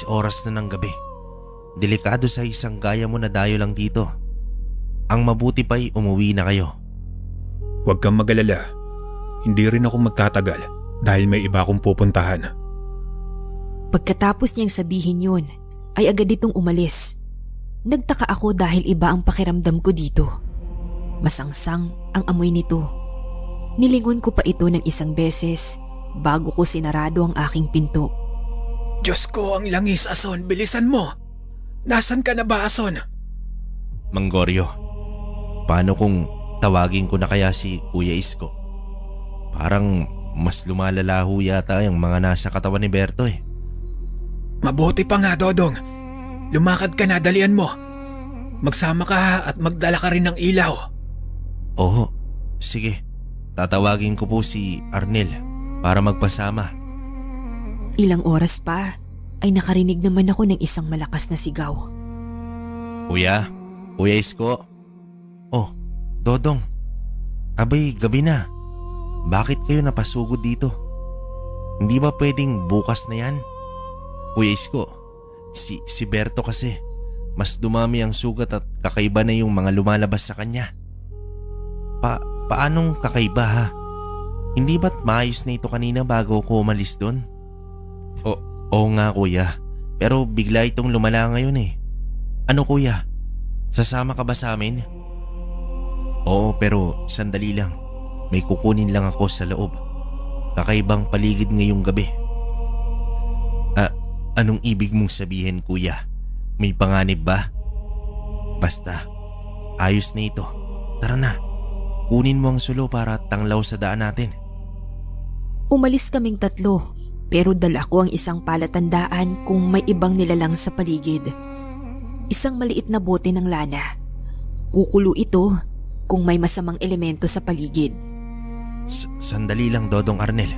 Oras na ng gabi. Delikado sa isang gaya mo na dayo lang dito. Ang mabuti pa'y umuwi na kayo. Huwag kang mag-alala. Hindi rin ako magtatagal dahil may iba akong pupuntahan. Pagkatapos niyang sabihin yun, ay agad itong umalis. Nagtaka ako dahil iba ang pakiramdam ko dito. Masangsang ang amoy nito. Nilingon ko pa ito ng isang beses bago ko sinarado ang aking pinto. Diyos ko, ang langis, Ason. Bilisan mo. Nasaan ka na ba, Ason? Manggoryo, paano kung tawagin ko na kaya si Kuya Isko? Parang mas lumalala ho yata yung mga nasa katawan ni Berto eh. Mabuti pa nga, Dodong. Lumakad ka na, dalian mo. Magsama ka at magdala ka rin ng ilaw. Oo, sige. Tatawagin ko po si Arnel para magpasama. Ilang oras pa ay nakarinig naman ako ng isang malakas na sigaw. Kuya Isko. Oh, Dodong. Abay, gabi na. Bakit kayo napasugod dito? Hindi ba pwedeng bukas na yan? Kuya Isko, si Berto kasi mas dumami ang sugat at kakaiba na yung mga lumalabas sa kanya. Paanong kakaiba ha? Hindi ba't maayos na ito kanina bago ko umalis doon? Oo nga kuya, pero bigla itong lumala ngayon eh. Ano kuya? Sasama ka ba sa amin? Oo, pero sandali lang. May kukunin lang ako sa loob. Kakaibang paligid ngayong gabi. Anong ibig mong sabihin kuya? May panganib ba? Basta, ayos na ito. Tara na, kunin mo ang sulo para tanglaw sa daan natin. Umalis kaming tatlo pero dala ko ang isang palatandaan kung may ibang nilalang sa paligid. Isang maliit na bote ng lana. Kukulo ito kung may masamang elemento sa paligid. Sandali lang, Dodong Arnel.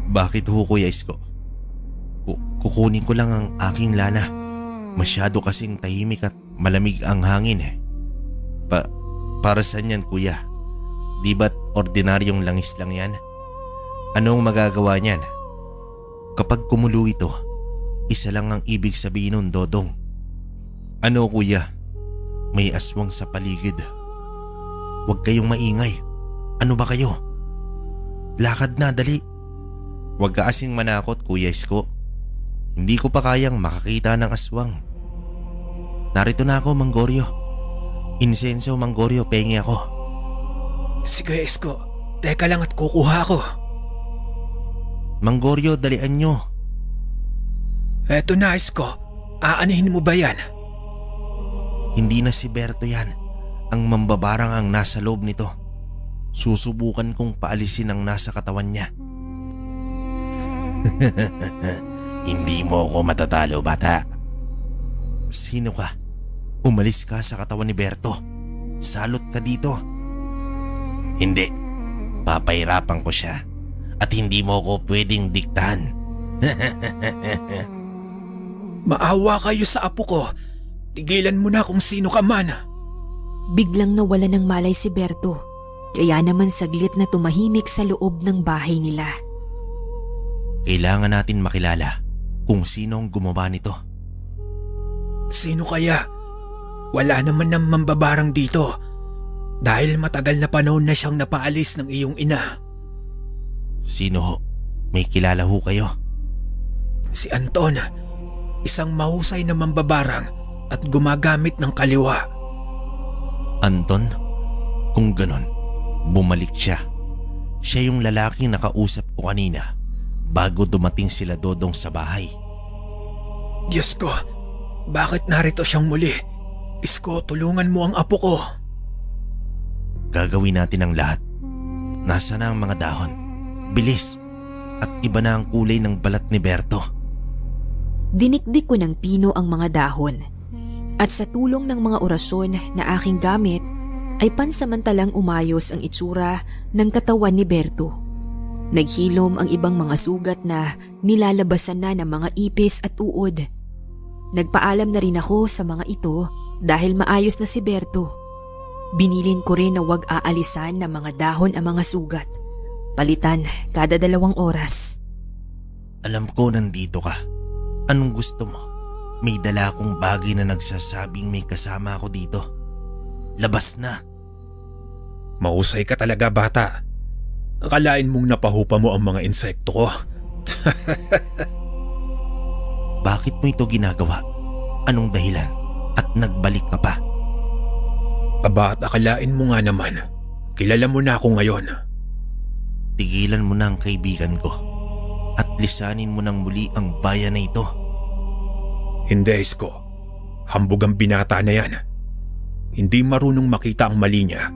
Bakit ho Kuya Isko? Kukunin ko lang ang aking lana. Masyado kasing tahimik at malamig ang hangin eh. Para saan yan kuya? Di ba't ordinaryong langis lang yan? Anong magagawa niyan? Kapag kumulo ito, isa lang ang ibig sabihin nun, Dodong. Ano kuya? May aswang sa paligid. Huwag kayong maingay. Ano ba kayo? Lakad na, dali. Huwag ka kasing manakot, Kuya Isko. Hindi ko pa kayang makakita ng aswang. Narito na ako, Manggoryo. Insenso, Manggoryo, pengi ako. Sige, Isko. Teka lang at kukuha ako. Manggoryo, dalian nyo. Eto na, Isko. Aanihin mo ba yan? Hindi na si Berto yan. Ang mambabarang ang nasa loob nito. Susubukan kong paalisin ang nasa katawan niya. Hindi mo ako matatalo, bata. Sino ka? Umalis ka sa katawan ni Berto. Salot ka dito. Hindi. Papahirapan ko siya. At hindi mo ako pwedeng diktahan. Maawa kayo sa apo ko. Tigilan mo na kung sino ka man. Biglang nawala ng malay si Berto. Kaya naman saglit na tumahimik sa loob ng bahay nila. Kailangan natin makilala kung sino ang gumawa nito. Sino kaya? Wala naman ng mambabarang dito. Dahil matagal na panahon na siyang napaalis ng iyong ina. Sino ho? May kilala ho kayo? Si Anton. Isang mahusay na mambabarang at gumagamit ng kaliwa. Anton? Kung ganon, bumalik siya. Siya yung lalaking nakausap ko kanina bago dumating sila Dodong sa bahay. Diyos ko, bakit narito siyang muli? Isko, tulungan mo ang apo ko. Gagawin natin ang lahat. Nasa na ang mga dahon? Bilis! At iba na ang kulay ng balat ni Berto. Dinikdik ko ng pino ang mga dahon. At sa tulong ng mga orasyon na aking gamit, ay pansamantalang umayos ang itsura ng katawan ni Berto. Naghilom ang ibang mga sugat na nilalabasan na ng mga ipis at uod. Nagpaalam na rin ako sa mga ito dahil maayos na si Berto. Binilin ko rin na huwag aalisan ng mga dahon ang mga sugat. Palitan kada 2 oras. Alam ko nandito ka. Anong gusto mo? May dala akong bagay na nagsasabing may kasama ako dito. Labas na. Mahusay ka talaga, bata. Akalain mong napahupa mo ang mga insekto ko. Bakit mo ito ginagawa? Anong dahilan? At nagbalik ka pa? Aba, at akalain mo nga naman, kilala mo na ako ngayon. Tigilan mo na ang kaibigan ko at lisanin mo nang muli ang bayan na ito. Hindi, Isko. Hambog ang binata na yan. Hindi marunong makita ang mali niya,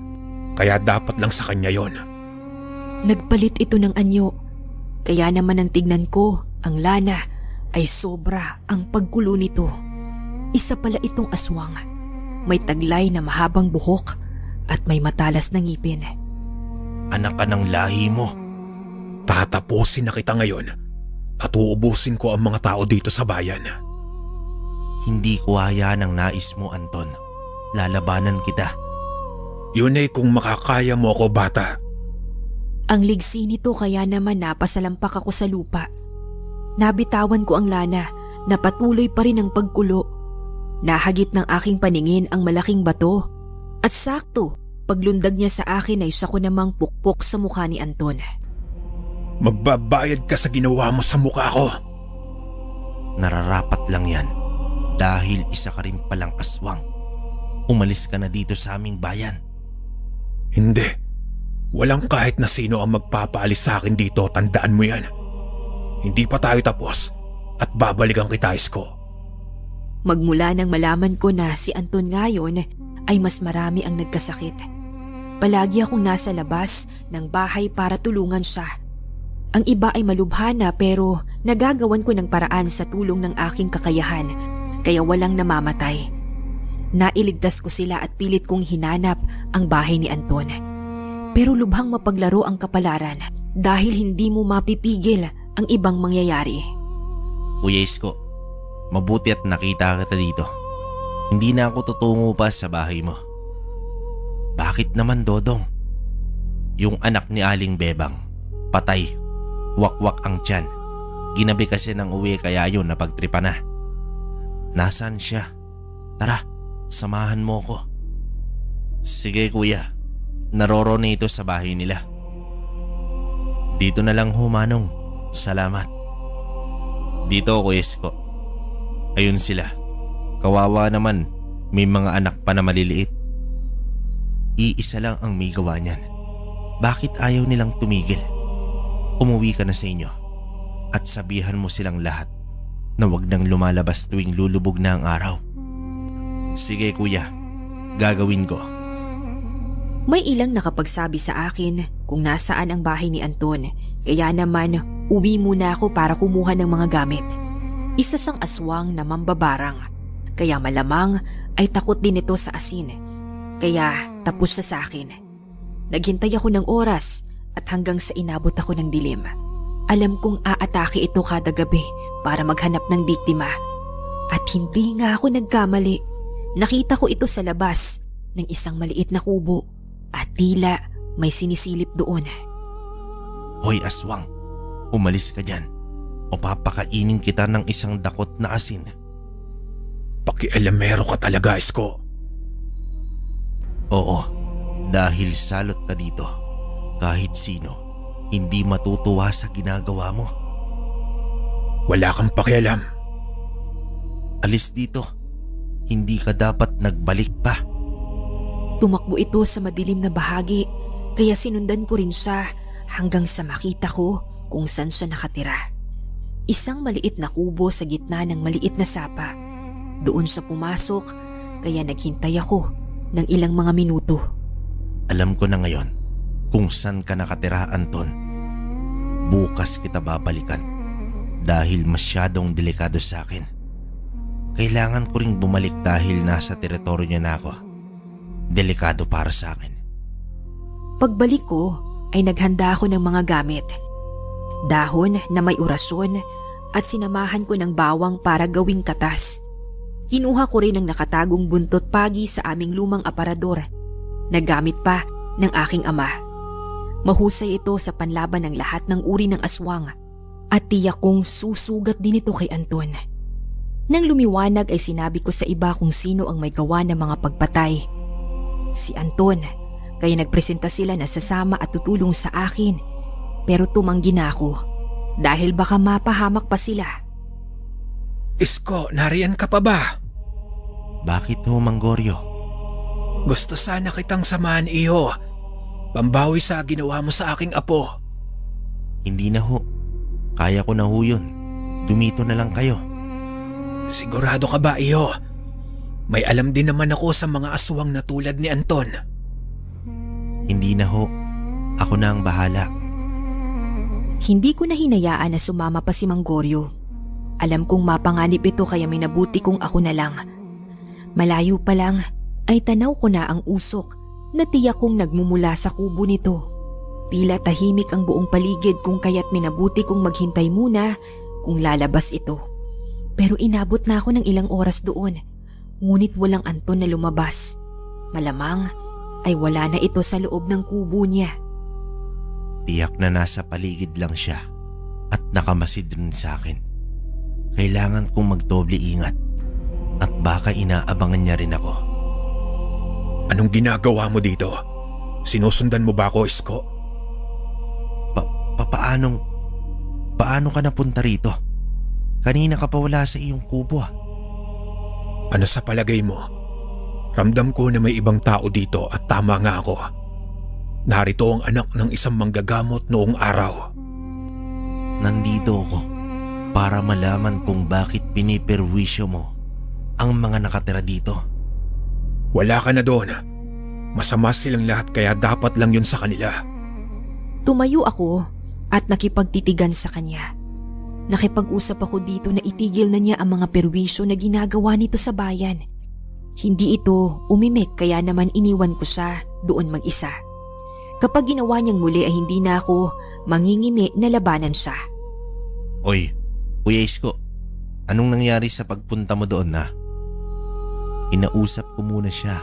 kaya dapat lang sa kanya yon. Nagpalit ito ng anyo. Kaya naman ang tignan ko, ang lana, ay sobra ang pagkulo nito. Isa pala itong aswang. May taglay na mahabang buhok at may matalas na ngipin. Anak ka ng lahi mo. Tatapusin na kita ngayon at uubusin ko ang mga tao dito sa bayan. Hindi ko hayaan ang nais mo, Anton. Lalabanan kita. Yun ay kung makakaya mo ako, bata. Ang ligsi nito kaya naman napasalampak ako sa lupa. Nabitawan ko ang lana na patuloy pa rin ang pagkulo. Nahagip ng aking paningin ang malaking bato at sakto paglundag niya sa akin ay sako namang pukpok sa mukha ni Anton. Magbabayad ka sa ginawa mo sa mukha ko. Nararapat lang yan dahil isa ka rin palang aswang. Umalis ka na dito sa aming bayan. Hindi. Walang kahit na sino ang magpapaalis sa akin dito, tandaan mo yan. Hindi pa tayo tapos at babalikan kita, Isko. Magmula nang malaman ko na si Anton ngayon ay mas marami ang nagkasakit. Palagi akong nasa labas ng bahay para tulungan siya. Ang iba ay malubhana pero nagagawan ko ng paraan sa tulong ng aking kakayahan kaya walang namamatay. Nailigtas ko sila at pilit kong hinanap ang bahay ni Anton. Pero lubhang mapaglaro ang kapalaran dahil hindi mo mapipigil ang ibang mangyayari. Kuya Isko, mabuti at nakita kita dito. Hindi na ako tutungo pa sa bahay mo. Bakit naman, Dodong? Yung anak ni Aling Bebang, patay, wakwak ang tiyan. Ginabi kasi ng uwi kaya yun napagtripa na. Nasaan siya? Tara, samahan mo ko. Sige kuya, naroroon na ito sa bahay nila. Dito na lang humanong, salamat. Dito Kuya Isko. Ayun sila. Kawawa naman, may mga anak pa na maliliit. Iisa lang ang may gawa niyan. Bakit ayaw nilang tumigil? Umuwi ka na sa inyo at sabihan mo silang lahat na wag nang lumalabas tuwing lulubog na ang araw. Sige kuya, gagawin ko. May ilang nakapagsabi sa akin kung nasaan ang bahay ni Anton kaya naman uwi muna ako para kumuha ng mga gamit. Isa siyang aswang na mambabarang kaya malamang ay takot din ito sa asin. Kaya tapos siya sa akin. Naghintay ako ng oras at hanggang sa inabot ako ng dilim. Alam kong aatake ito kada gabi para maghanap ng biktima. At hindi nga ako nagkamali. Nakita ko ito sa labas ng isang maliit na kubo at tila may sinisilip doon. Hoy aswang, umalis ka dyan o papakainin kita ng isang dakot na asin. Pakialamero ka talaga, Isko. Oo, dahil salot ka dito. Kahit sino, hindi matutuwa sa ginagawa mo. Wala kang pakialam. Alis dito, hindi ka dapat nagbalik pa. Tumakbo ito sa madilim na bahagi kaya sinundan ko rin siya hanggang sa makita ko kung saan siya nakatira. Isang maliit na kubo sa gitna ng maliit na sapa. Doon siya pumasok kaya naghintay ako ng ilang mga minuto. Alam ko na ngayon kung saan ka nakatira, Anton. Bukas kita babalikan dahil masyadong delikado sa akin. Kailangan ko ring bumalik dahil nasa teritoryo niya na ako. Delikado para sa akin. Pagbalik ko ay naghanda ako ng mga gamit. dahon na may orasyon at sinamahan ko ng bawang para gawing katas. Kinuha ko rin ang nakatagong buntot pagi sa aming lumang aparador na gamit pa ng aking ama. Mahusay ito sa panlaban ng lahat ng uri ng aswang at tiyak kong susugat din ito kay Anton. Nang lumiwanag ay sinabi ko sa iba kung sino ang may gawa ng mga pagpatay. Si Anton, kaya nagpresenta sila na sasama at tutulong sa akin, pero tumanggi na ako dahil baka mapahamak pa sila. Isko, nariyan ka pa ba? Bakit ho, Mang Goryo? Gusto sana kitang samahan, iho. Pambawi sa ginawa mo sa aking apo. Hindi na ho. Kaya ko na ho yun. Dumito na lang kayo. Sigurado ka ba, iho? May alam din naman ako sa mga aswang na tulad ni Anton. Hindi na ho. Ako na ang bahala. Hindi ko na hinayaan na sumama pa si Mang Goryo. Alam kong mapanganib ito kaya minabuti kong ako na lang. Malayo pa lang ay tanaw ko na ang usok na tiyak kong nagmumula sa kubo nito. Tila tahimik ang buong paligid kung kaya't minabuti kong maghintay muna kung lalabas ito. Pero inabot na ako ng ilang oras doon, ngunit walang Anton na lumabas. Malamang ay wala na ito sa loob ng kubo niya. Tiyak na nasa paligid lang siya at nakamasid rin sa akin. Kailangan kong magdoble ingat at baka inaabangan niya rin ako. Anong ginagawa mo dito? Sinusundan mo ba ako, Isko? Paano ka napunta rito? Kanina ka pa wala sa iyong kubo. Ano sa palagay mo? Ramdam ko na may ibang tao dito at tama nga ako. Narito ang anak ng isang manggagamot noong araw. Nandito ako para malaman kung bakit piniperwisyo mo ang mga nakatira dito. Wala ka na doon. Masama silang lahat kaya dapat lang yun sa kanila. Tumayo ako at nakipagtitigan sa kanya. Nakipag-usap ako dito na itigil na niya ang mga perwisyo na ginagawa nito sa bayan. Hindi ito umimik kaya naman iniwan ko siya doon mag-isa. Kapag ginawa niyang muli ay hindi na ako mangingimi na labanan siya. Oy, Kuya Isko, anong nangyari sa pagpunta mo doon na? Inausap ko muna siya.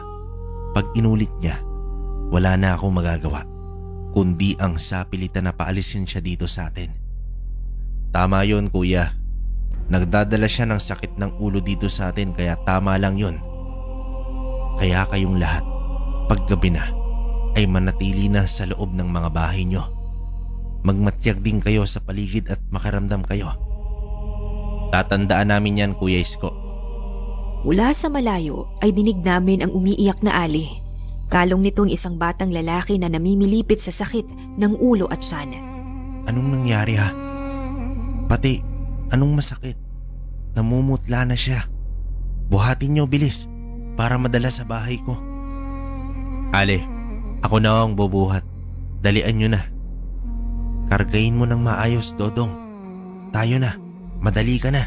Pag inulit niya, wala na akong magagawa, kundi ang sapilitan na paalisin siya dito sa atin. Tama yon, kuya. Nagdadala siya ng sakit ng ulo dito sa atin kaya tama lang yon. Kaya kayong lahat, paggabi na, ay manatili na sa loob ng mga bahay nyo. Magmatyag din kayo sa paligid at makaramdam kayo. Tatandaan namin yan, Kuya Isko. Mula sa malayo ay dinig namin ang umiiyak na ali. Kalong nitong isang batang lalaki na namimilipit sa sakit ng ulo at tiyan. Anong nangyari ha? Pati, anong masakit? Namumutla na siya. Buhatin niyo bilis para madala sa bahay ko. Ale, ako na ang bubuhat. Dalian niyo na. Kargain mo ng maayos, Dodong. Tayo na. Madali ka na.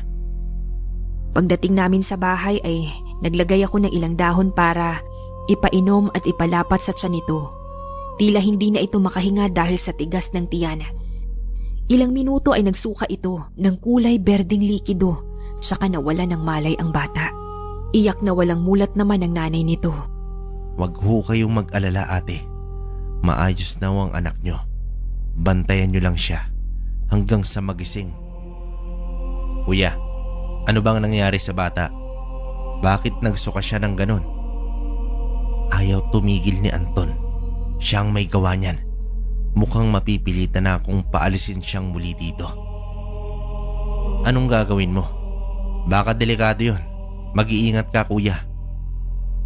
Pagdating namin sa bahay ay naglagay ako ng ilang dahon para ipainom at ipalapat sa tiyan nito. Tila hindi na ito makahinga dahil sa tigas ng tiyan. Ilang minuto ay nagsuka ito ng kulay berdeng likido, saka nawala ng malay ang bata. Iyak na walang mulat naman ang nanay nito. Wag ho kayong mag-alala, ate. Maayos na ho ang anak nyo. Bantayan nyo lang siya hanggang sa magising. Kuya, ano bang nangyari sa bata? Bakit nagsuka siya ng ganon? Ayaw tumigil ni Anton. Siya ang may gawa niyan. Mukhang mapipilitan na akong paalisin siyang muli dito. Anong gagawin mo? Baka delikado yun. Mag-iingat ka, kuya.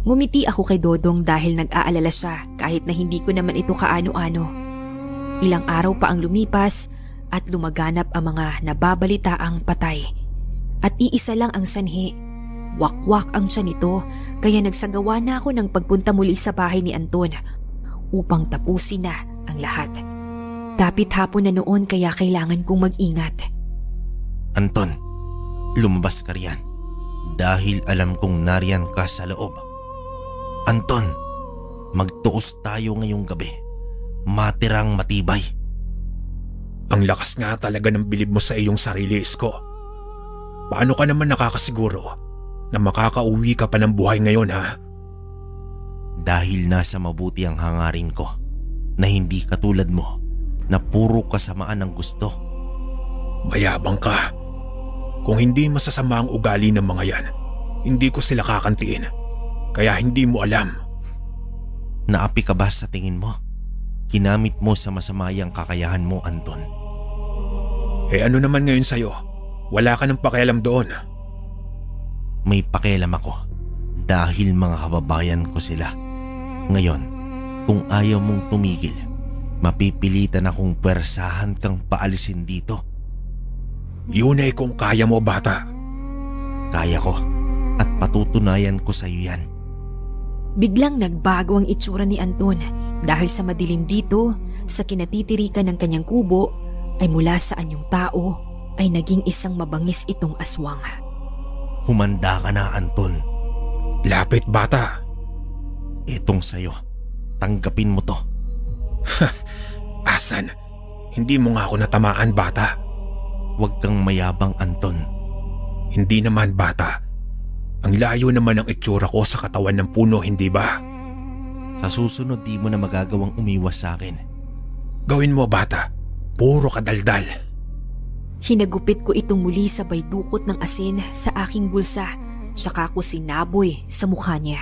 Ngumiti ako kay Dodong dahil nag-aalala siya kahit na hindi ko naman ito kaano-ano. Ilang araw pa ang lumipas at lumaganap ang mga nababalitaang patay. At iisa lang ang sanhi. Wakwak ang tiyan nito kaya nagsagawa na ako ng pagpunta muli sa bahay ni Anton upang tapusin na ang lahat. Dapit hapon na noon kaya kailangan kong mag-ingat. Anton, lumabas ka riyan dahil alam kong nariyan ka sa loob. Anton, magtuos tayo ngayong gabi. Matirang matibay. Ang lakas nga talaga ng bilib mo sa iyong sarili, Isko. Paano ka naman nakakasiguro na makakauwi ka pa ng buhay ngayon, ha? Dahil nasa mabuti ang hangarin ko na hindi katulad mo na puro kasamaan ang gusto. Mayabang ka. Kung hindi masasama ang ugali ng mga yan, hindi ko sila kakantiin. Kaya hindi mo alam. Naapi ka ba sa tingin mo? Ginamit mo sa masama yung kakayahan mo, Anton. Eh ano naman ngayon sa'yo? Wala ka ng pakialam doon. May pakialam ako dahil mga kababayan ko sila. Ngayon, kung ayaw mong tumigil, mapipilitan akong pwersahan kang paalisin dito. Yun ay kung kaya mo, bata. Kaya ko at patutunayan ko sa iyo yan. Biglang nagbago ang itsura ni Anton dahil sa madilim dito, sa kinatitirikan ng kanyang kubo, ay mula sa anyong tao ay naging isang mabangis itong aswang. Humanda ka na, Anton. Lapit, bata. Itong sayo. Tanggapin mo to. Asan? Hindi mo nga ako natamaan, bata. Huwag kang mayabang, Anton. Hindi naman, bata. Ang layo naman ng itsura ko sa katawan ng puno, hindi ba? Sa susunod di mo na magagawang umiwas sa akin. Gawin mo, bata. Puro kadaldal. Hinagupit ko itong muli sabay dukot ng asin sa aking bulsa, saka ko sinaboy sa mukha niya.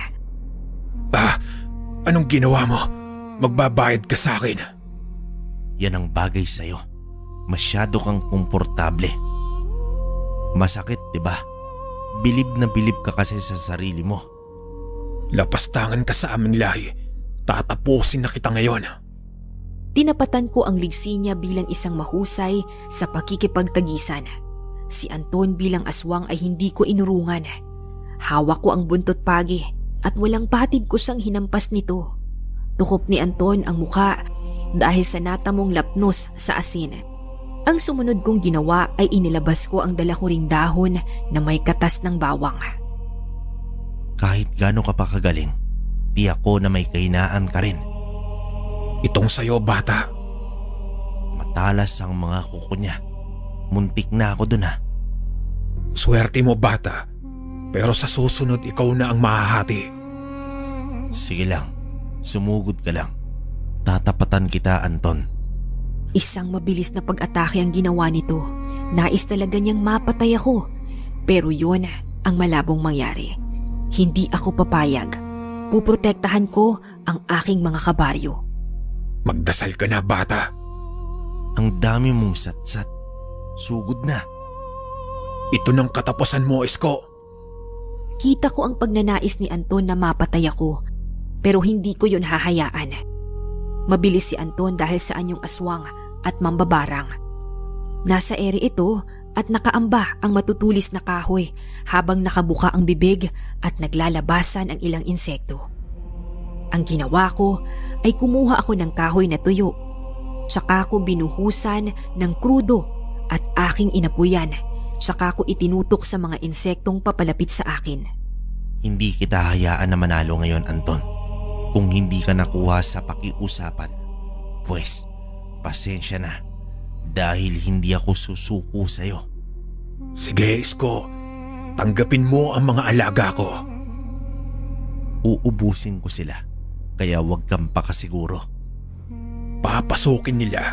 Anong ginawa mo? Magbabayad ka sa akin. Yan ang bagay sa'yo. Masyado kang komportable. Masakit, diba? Bilib na bilib ka kasi sa sarili mo. Lapastangan ka sa aming lahi. Tatapusin na kita ngayon. Tinapatan ko ang ligsi niya bilang isang mahusay sa pakikipagtagisan. Si Anton bilang aswang ay hindi ko inurungan. Hawak ko ang buntot pagi at walang patid ko siyang hinampas nito. Tukop ni Anton ang muka dahil sa natamong lapnos sa asin. Ang sumunod kong ginawa ay inilabas ko ang dala ko ring dahon na may katas ng bawang. Kahit gaano ka pa kagaling, di ako na may kahinaan ka rin. Itong sayo, bata. Matalas ang mga kuko niya. Muntik na ako dun, ha. Swerte mo, bata. Pero sa susunod ikaw na ang mahahati. Sige lang, sumugod ka lang. Tatapatan kita, Anton. Isang mabilis na pag-atake ang ginawa nito. Nais talaga niyang mapatay ako. Pero yun ang malabong mangyari. Hindi ako papayag. Puprotektahan ko ang aking mga kabaryo. Magdasal ka na, bata. Ang dami mong satsat. Sugod na. Ito ng katapusan mo, Isko. Kita ko ang pagnanais ni Anton na mapatay ako. Pero hindi ko yun hahayaan. Mabilis si Anton dahil sa anyong aswang at mambabarang. Nasa ere ito at nakaamba ang matutulis na kahoy habang nakabuka ang bibig at naglalabasan ang ilang insekto. Ang ginawa ko ay kumuha ako ng kahoy na tuyo. Tsaka ko binuhusan ng krudo at aking inapuyan. Tsaka ko itinutok sa mga insektong papalapit sa akin. Hindi kita hayaan na manalo ngayon, Anton. Kung hindi ka nakuha sa pakiusapan, pues pasensya na dahil hindi ako susuko sa'yo. Sige, Isko. Tanggapin mo ang mga alaga ko. Uubusin ko sila, kaya huwag kang pakasiguro. Papasukin nila,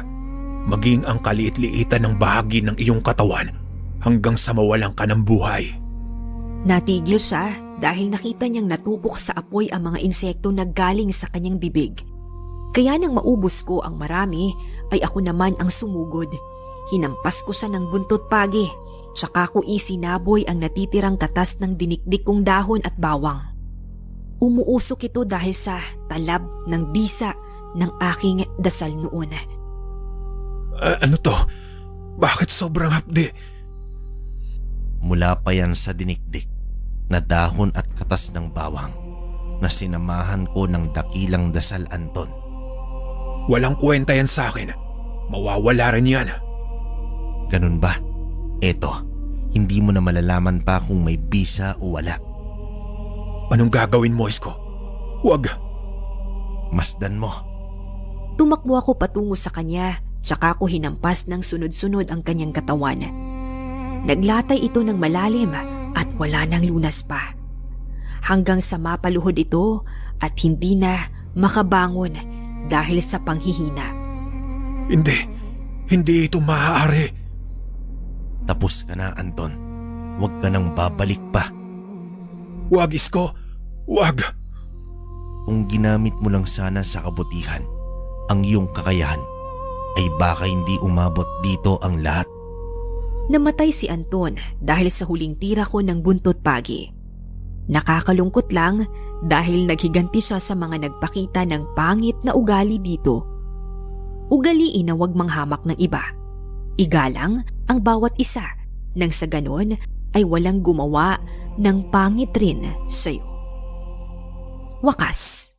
maging ang kaliit-liitan ng bahagi ng iyong katawan hanggang sa mawalan ka ng buhay. Natigil siya dahil nakita niyang natupok sa apoy ang mga insekto na galing sa kanyang bibig. Kaya nang maubos ko ang marami ay ako naman ang sumugod. Hinampas ko siya ng buntot pagi, tsaka ko isinaboy ang natitirang katas ng dinikdik kong dahon at bawang. Umuusok ito dahil sa talab ng bisa ng aking dasal noon. Ano to? Bakit sobrang hapdi? Mula pa yan sa dinikdik na dahon at katas ng bawang na sinamahan ko ng dakilang dasal, Anton. Walang kwenta yan sa akin. Mawawala rin yan. Ganun ba? Eto, hindi mo na malalaman pa kung may bisa o wala. Anong gagawin mo, Isko? Huwag. Masdan mo. Tumakbo ako patungo sa kanya, Tsaka ko hinampas ng sunod-sunod ang kanyang katawan. Naglatay ito ng malalim at wala nang lunas pa. Hanggang sa mapaluhod ito at hindi na makabangon dahil sa panghihina. Hindi ito maaari. Tapos ka na, Anton. Huwag ka nang babalik pa. Wag, Isko. Wag. Kung ginamit mo lang sana sa kabutihan ang iyong kakayahan, ay baka hindi umabot dito ang lahat. Namatay si Anton dahil sa huling tira ko ng buntot pagi. Nakakalungkot lang dahil naghiganti siya sa mga nagpakita ng pangit na ugali dito. Ugaliin na huwag manghamak ng iba. Igalang ang bawat isa nang sa ganon ay walang gumawa ng pangit rin sa'yo. Wakas.